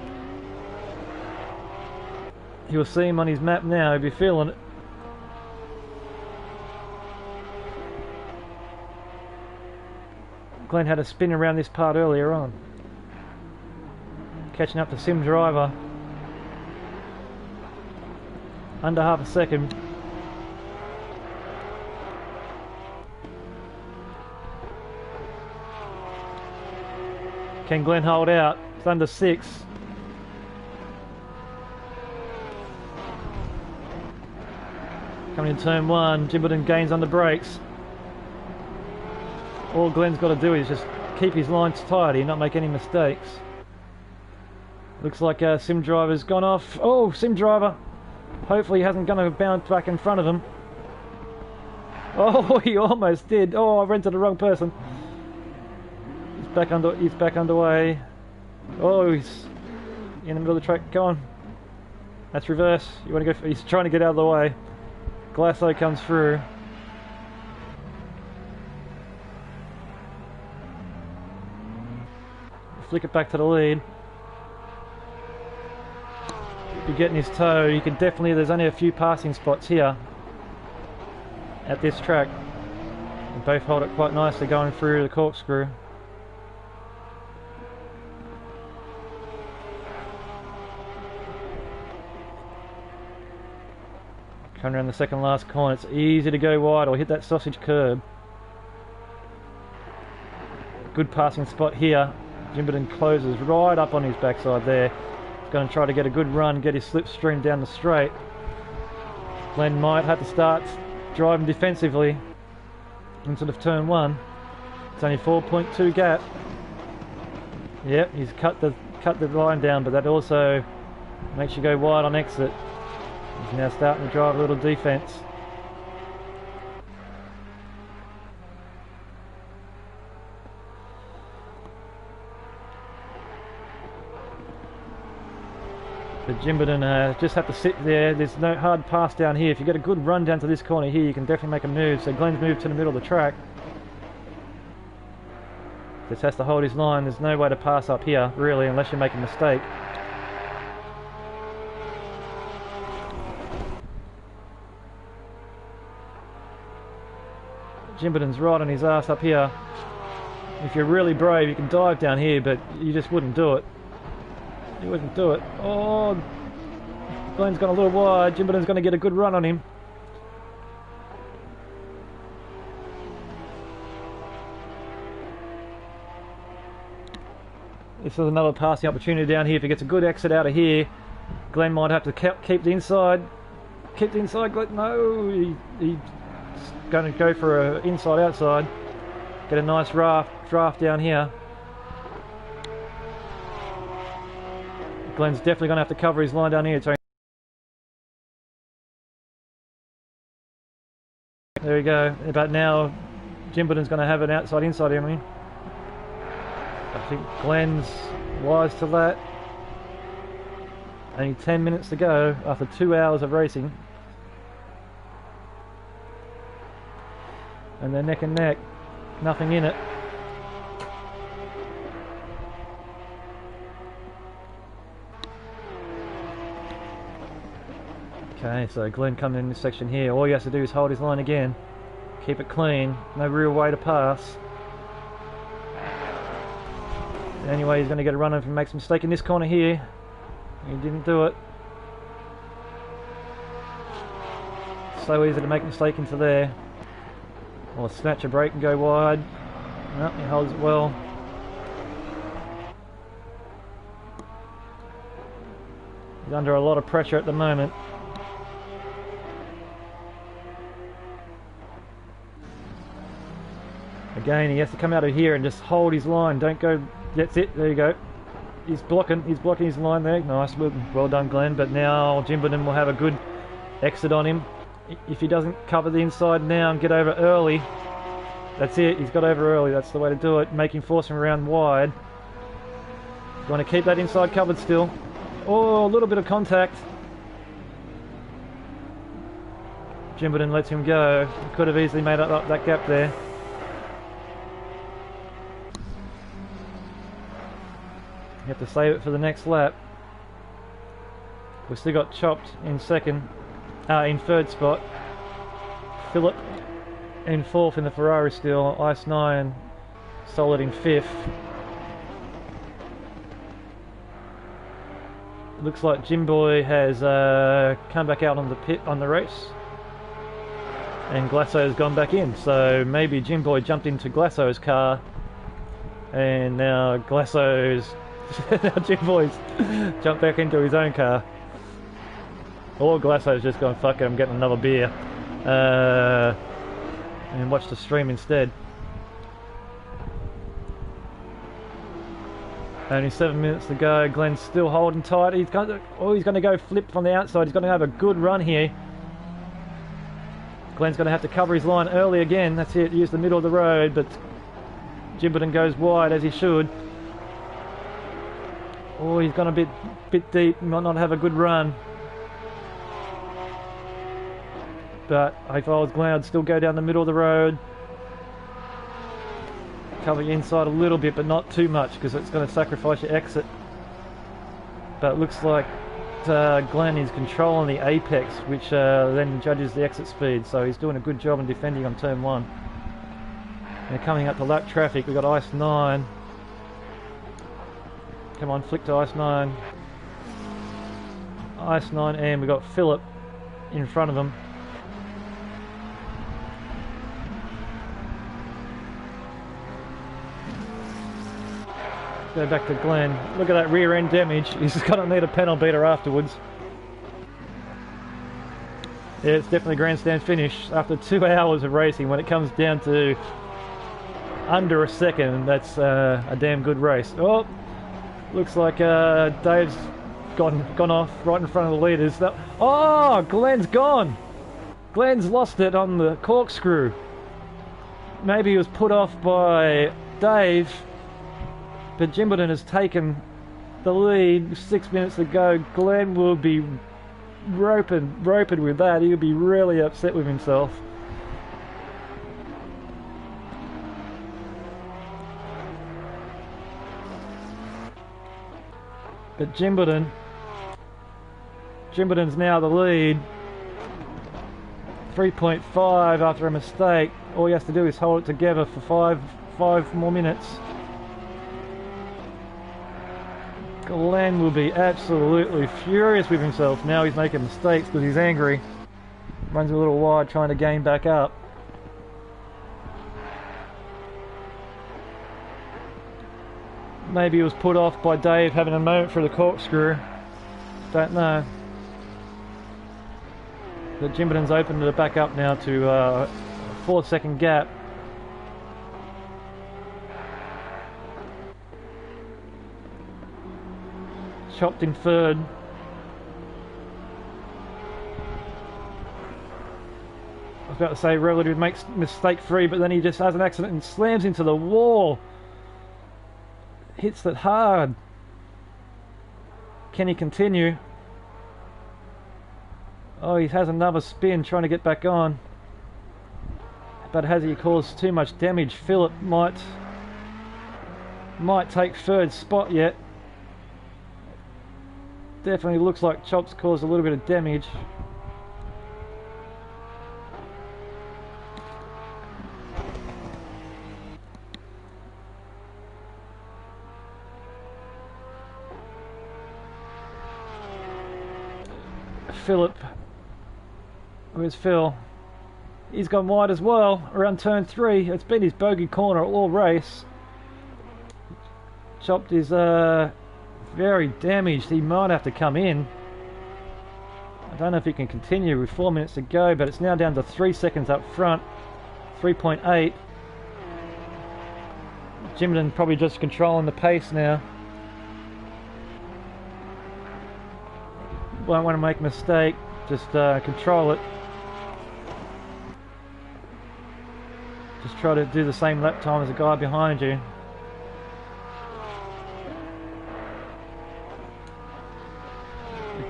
You'll see him on his map now, he'll be feeling it. Glenn had a spin around this part earlier on. Catching up to Sim Driver. Under half a second. Can Glenn hold out? It's under 6. Coming in turn 1, Jimbledon gains on the brakes. All Glenn's got to do is just keep his lines tidy and not make any mistakes. Looks like Sim Driver's gone off. Oh, Sim Driver! Hopefully he hasn't gone to bounce back in front of him. Oh, he almost did. Oh, I ran to the wrong person. He's back underway. Oh, he's in the middle of the track. Come on. That's reverse. You want to go? He's trying to get out of the way. Glasso comes through. flick it back to the lead. If you're getting his toe, you can definitely, there's only a few passing spots here at this track. They both hold it quite nicely going through the corkscrew. Coming around the second last corner, it's easy to go wide or hit that sausage curb. Good passing spot here. Gimberton closes right up on his backside there. He's going to try to get a good run, get his slipstream down the straight. Glenn might have to start driving defensively into the turn 1. It's only 4.2 gap. Yep, he's cut the line down, but that also makes you go wide on exit. He's now starting to drive a little defense. But Gimberton just have to sit there. There's no hard pass down here. If you get a good run down to this corner here, you can definitely make a move. So Glenn's moved to the middle of the track. Just has to hold his line. There's no way to pass up here, really, unless you make a mistake. Gimberton's right on his ass up here. If you're really brave, you can dive down here, but you just wouldn't do it. You wouldn't do it. Oh, Glenn's gone a little wide. Gimberton's going to get a good run on him. This is another passing opportunity down here. If he gets a good exit out of here, Glenn might have to keep the inside. Keep the inside, Glenn. No, he's going to go for an inside-outside. Get a nice draft down here. Glenn's definitely going to have to cover his line down here. There we go. But now Gimberton's going to have an outside-inside on him. I think Glenn's wise to that. Only 10 minutes to go after 2 hours of racing. And they're neck and neck. Nothing in it. Okay, so Glenn coming in this section here. All he has to do is hold his line again. Keep it clean. No real way to pass. Anyway, he's going to get a run if he makes a mistake in this corner here. He didn't do it. So easy to make a mistake into there. Or snatch a brake and go wide. No, he holds it well. He's under a lot of pressure at the moment. Again, he has to come out of here and just hold his line. Don't go. That's it. There you go. He's blocking his line there. Nice. Well done, Glenn. But now Gimberton will have a good exit on him. If he doesn't cover the inside now and get over early, that's it. He's got over early. That's the way to do it. Make him force him around wide. You want to keep that inside covered still. Oh, a little bit of contact. Gimberton lets him go. He could have easily made up that gap there. You have to save it for the next lap. We've still got Chopped in in third spot. Phillip in fourth in the Ferrari still. Ice 9 solid in fifth. Looks like Jimboy has come back out on the race, and Glasso's gone back in. So maybe Jimboy jumped into Glasso's car, and now Jimboy's jumped back into his own car. Or Glasso's just gone, fuck it, I'm getting another beer. And watch the stream instead. Only 7 minutes to go. Glenn's still holding tight. He's going to go flip from the outside. He's going to have a good run here. Glenn's going to have to cover his line early again. That's it. Use the middle of the road, but Gimberton goes wide as he should. Oh, he's gone a bit deep. Might not have a good run. But if I was Glenn, I'd still go down the middle of the road. cover your inside a little bit, but not too much, because it's going to sacrifice your exit. But it looks like Glenn is controlling the apex, which then judges the exit speed, so he's doing a good job in defending on turn 1. And coming up to lap traffic, we've got Ice 9. Come on, flick to Ice 9. Ice 9, and we've got Philip in front of him. Go back to Glenn. Look at that rear end damage. He's going to need a panel beater afterwards. Yeah, it's definitely a grandstand finish. After 2 hours of racing, when it comes down to under a second, that's a damn good race. Oh, looks like Dave's gone off right in front of the leaders. Oh, Glenn's gone. Glenn's lost it on the corkscrew. Maybe he was put off by Dave, but Jimbledon has taken the lead 6 minutes ago. Glenn will be roping with that. He'll be really upset with himself. But Jimbledon's now the lead. 3.5 after a mistake. All he has to do is hold it together for five more minutes. Glenn will be absolutely furious with himself. Now he's making mistakes because he's angry. Runs a little wide trying to gain back up. Maybe he was put off by Dave having a moment for the corkscrew. Don't know. But Jimbledon's opened it back up now to a 4-second gap. Chopped in third. I was about to say Relative makes mistake free, but then he just has an accident and slams into the wall. Hits it hard. Can he continue? Oh, he has another spin trying to get back on. But has he caused too much damage? Philip might take third spot yet. Definitely looks like Chop's caused a little bit of damage. Philip, where's Phil? He's gone wide as well around turn 3. It's been his bogey corner all race. Chopped is very damaged. He might have to come in. I don't know if he can continue with 4 minutes to go, but it's now down to 3 seconds up front. 3.8. Jimbledon probably just controlling the pace now. Won't want to make a mistake, just control it. Just try to do the same lap time as the guy behind you.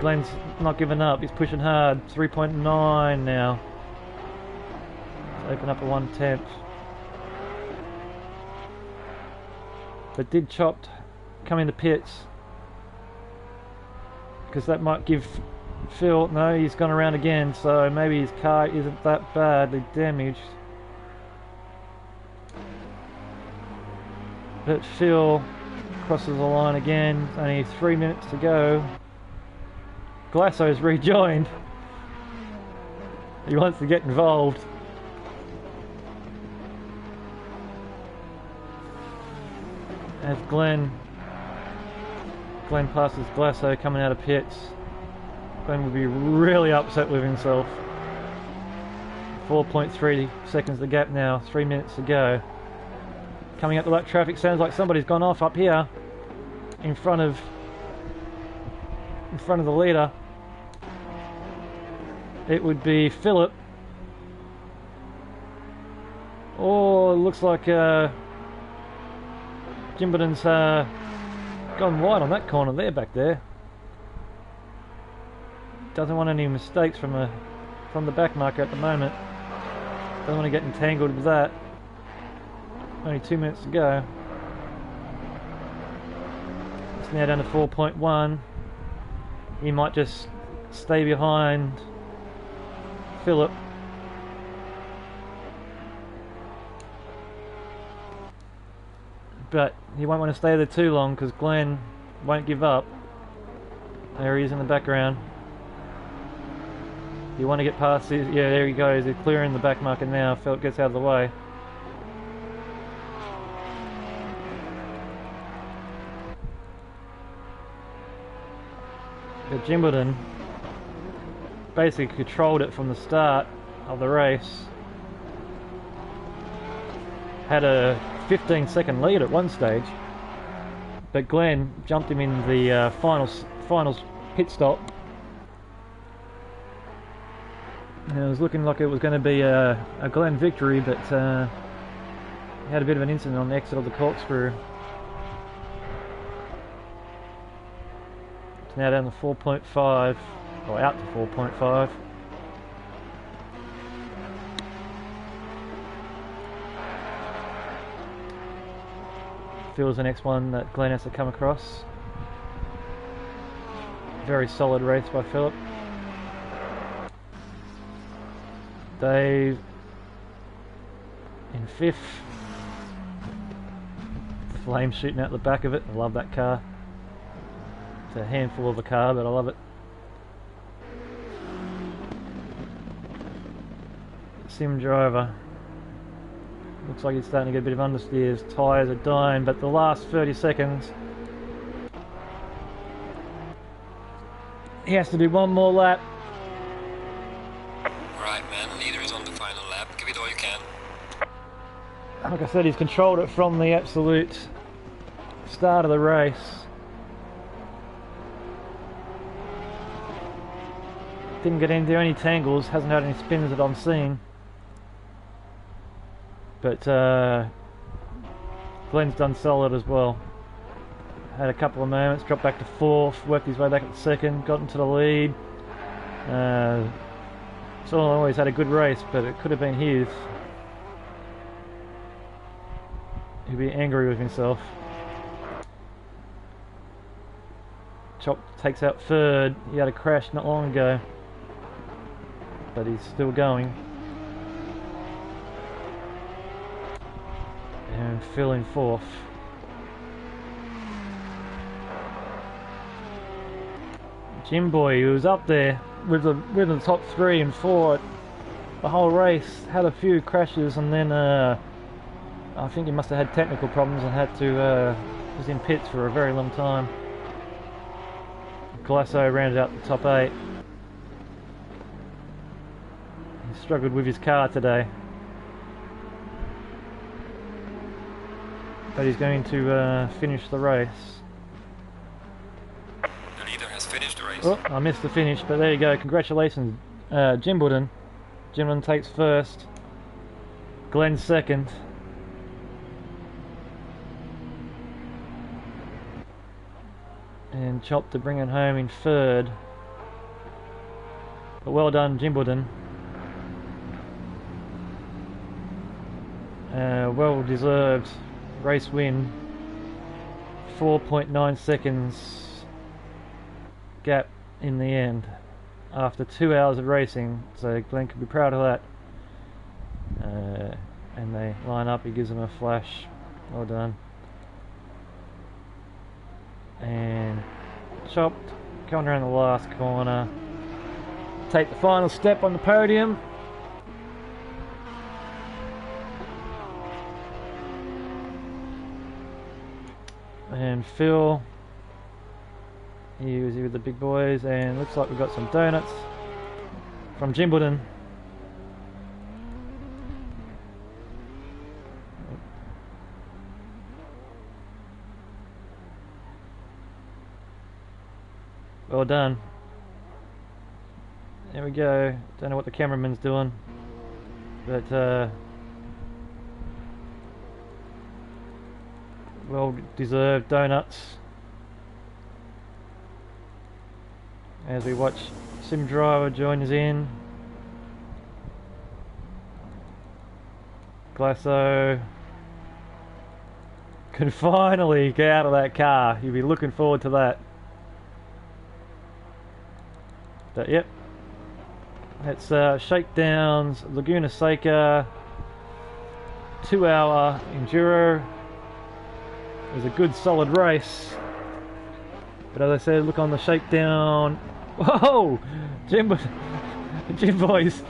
Glenn's not giving up, he's pushing hard. 3.9 now. Let's open up a 1/10. But did Chopped come in the pits? Because that might give Phil... No, he's gone around again, so maybe his car isn't that badly damaged. But Phil crosses the line again. Only 3 minutes to go. Glasso's rejoined. He wants to get involved. As Glenn passes Glasso coming out of pits. Glenn will be really upset with himself. 4.3 seconds the gap now, 3 minutes to go. Coming up to that traffic, sounds like somebody's gone off up here in front of the leader. It would be Philip. Oh, it looks like Jimbledon's gone wide on that corner there, back there. Doesn't want any mistakes from the back marker at the moment. Don't want to get entangled with that. Only 2 minutes to go. It's now down to 4.1. He might just stay behind Philip. But he won't want to stay there too long because Glenn won't give up. There he is in the background. You want to get past his... Yeah, there he goes. He's clearing the back marker now. Philip gets out of the way. But Jimbledon basically controlled it from the start of the race. Had a 15-second lead at one stage, but Glenn jumped him in the finals pit stop. And it was looking like it was going to be a Glenn victory, but he had a bit of an incident on the exit of the corkscrew. It's now down to 4.5, or out to 4.5. Phil's the next one that Glenn has to come across. Very solid race by Philip. Dave in 5th. Flame shooting out the back of it. I love that car. It's a handful of a car, but I love it. Sim driver. Looks like he's starting to get a bit of understeer. His tyres are dying, but the last 30 seconds he has to do one more lap. Right, man. Leader is on the final lap. Give it all you can. Like I said, he's controlled it from the absolute start of the race. Didn't get into any tangles, hasn't had any spins that I'm seeing. But Glenn's done solid as well. Had a couple of moments, dropped back to 4th, worked his way back at the 2nd, got into the lead. So always had a good race, but it could have been his. He'd be angry with himself. Chop takes out 3rd. He had a crash not long ago, but he's still going. And Phil in 4th. Jim Boy, who was up there with the top 3 and 4 the whole race, had a few crashes, and then I think he must have had technical problems and had to was in pits for a very long time. Glasso rounded out the top 8. He struggled with his car today, but he's going to finish the race. The leader has finished the race. Oh, I missed the finish, but there you go. Congratulations, Jimbledon. Jimbledon takes 1st. Glenn 2nd. And Chop to bring it home in 3rd. But well done, Jimbledon. Well deserved race win. 4.9 seconds gap in the end after 2 hours of racing, so Glenn could be proud of that. And they line up, he gives them a flash. Well done. And Chopped coming around the last corner, take the final step on the podium. And Phil, he was here with the big boys, and looks like we've got some donuts from Jimbledon. Well done. There we go. Don't know what the cameraman's doing, but well deserved donuts as we watch Sim Driver join us in. Glasso, can finally get out of that car. You'll be looking forward to that. But yep, it's Shakedown's Laguna Seca 2-hour enduro. It was a good solid race, but as I said, look on the Shakedown. Whoa, Jim boys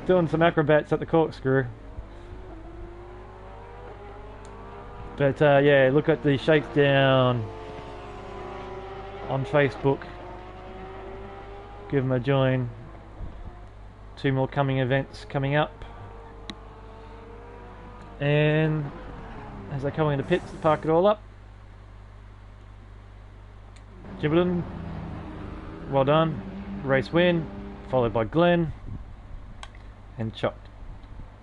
doing some acrobats at the corkscrew. But yeah, look at the Shakedown on Facebook. Give them a join. 2 more coming events coming up. And as I come into pits to park it all up. Gibberton, well done. Race win, followed by Glenn and Chopped.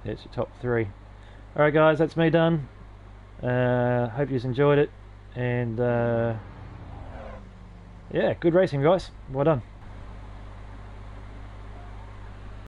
There's your top 3. Alright guys, that's me done. Hope you enjoyed it, and yeah, good racing guys, well done.